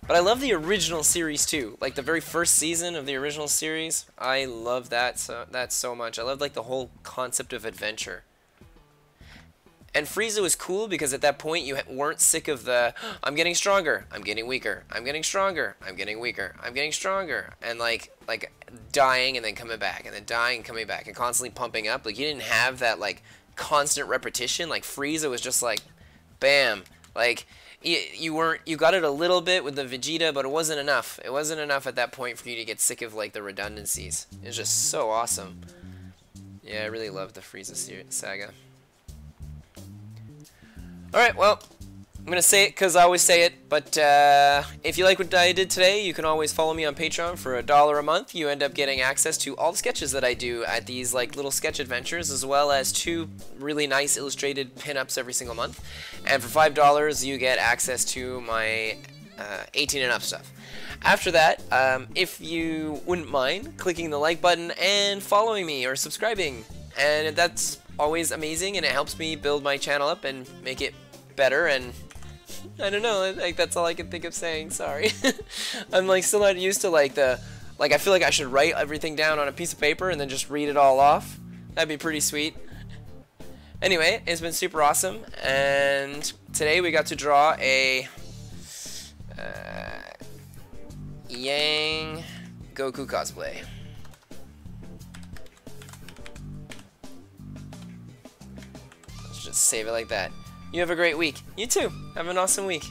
But I love the original series too. Like the very first season of the original series. I love that so much. I love like the whole concept of adventure. And Frieza was cool because at that point you weren't sick of the I'm getting stronger, I'm getting weaker, I'm getting stronger, I'm getting weaker, I'm getting stronger, and like dying and then coming back and then dying and coming back and constantly pumping up. Like you didn't have that like constant repetition. Like Frieza was just like bam. Like you got it a little bit with the Vegeta, but it wasn't enough. It wasn't enough at that point for you to get sick of like the redundancies. It was just so awesome. Yeah, I really loved the Frieza saga. Alright, well, I'm going to say it because I always say it, but if you like what I did today, you can always follow me on Patreon for $1 a month. You end up getting access to all the sketches that I do at these like little sketch adventures, as well as 2 really nice illustrated pinups every single month. And for $5, you get access to my 18 and up stuff. After that, if you wouldn't mind clicking the like button and following me or subscribing, and that's always amazing, and it helps me build my channel up and make it better. And I don't know, like that's all I can think of saying. Sorry. I'm like still not used to like I feel like I should write everything down on a piece of paper and then just read it all off. That'd be pretty sweet. Anyway, it's been super awesome, and today we got to draw a Yang Goku cosplay. Let's just save it like that. You have a great week. You too. Have an awesome week.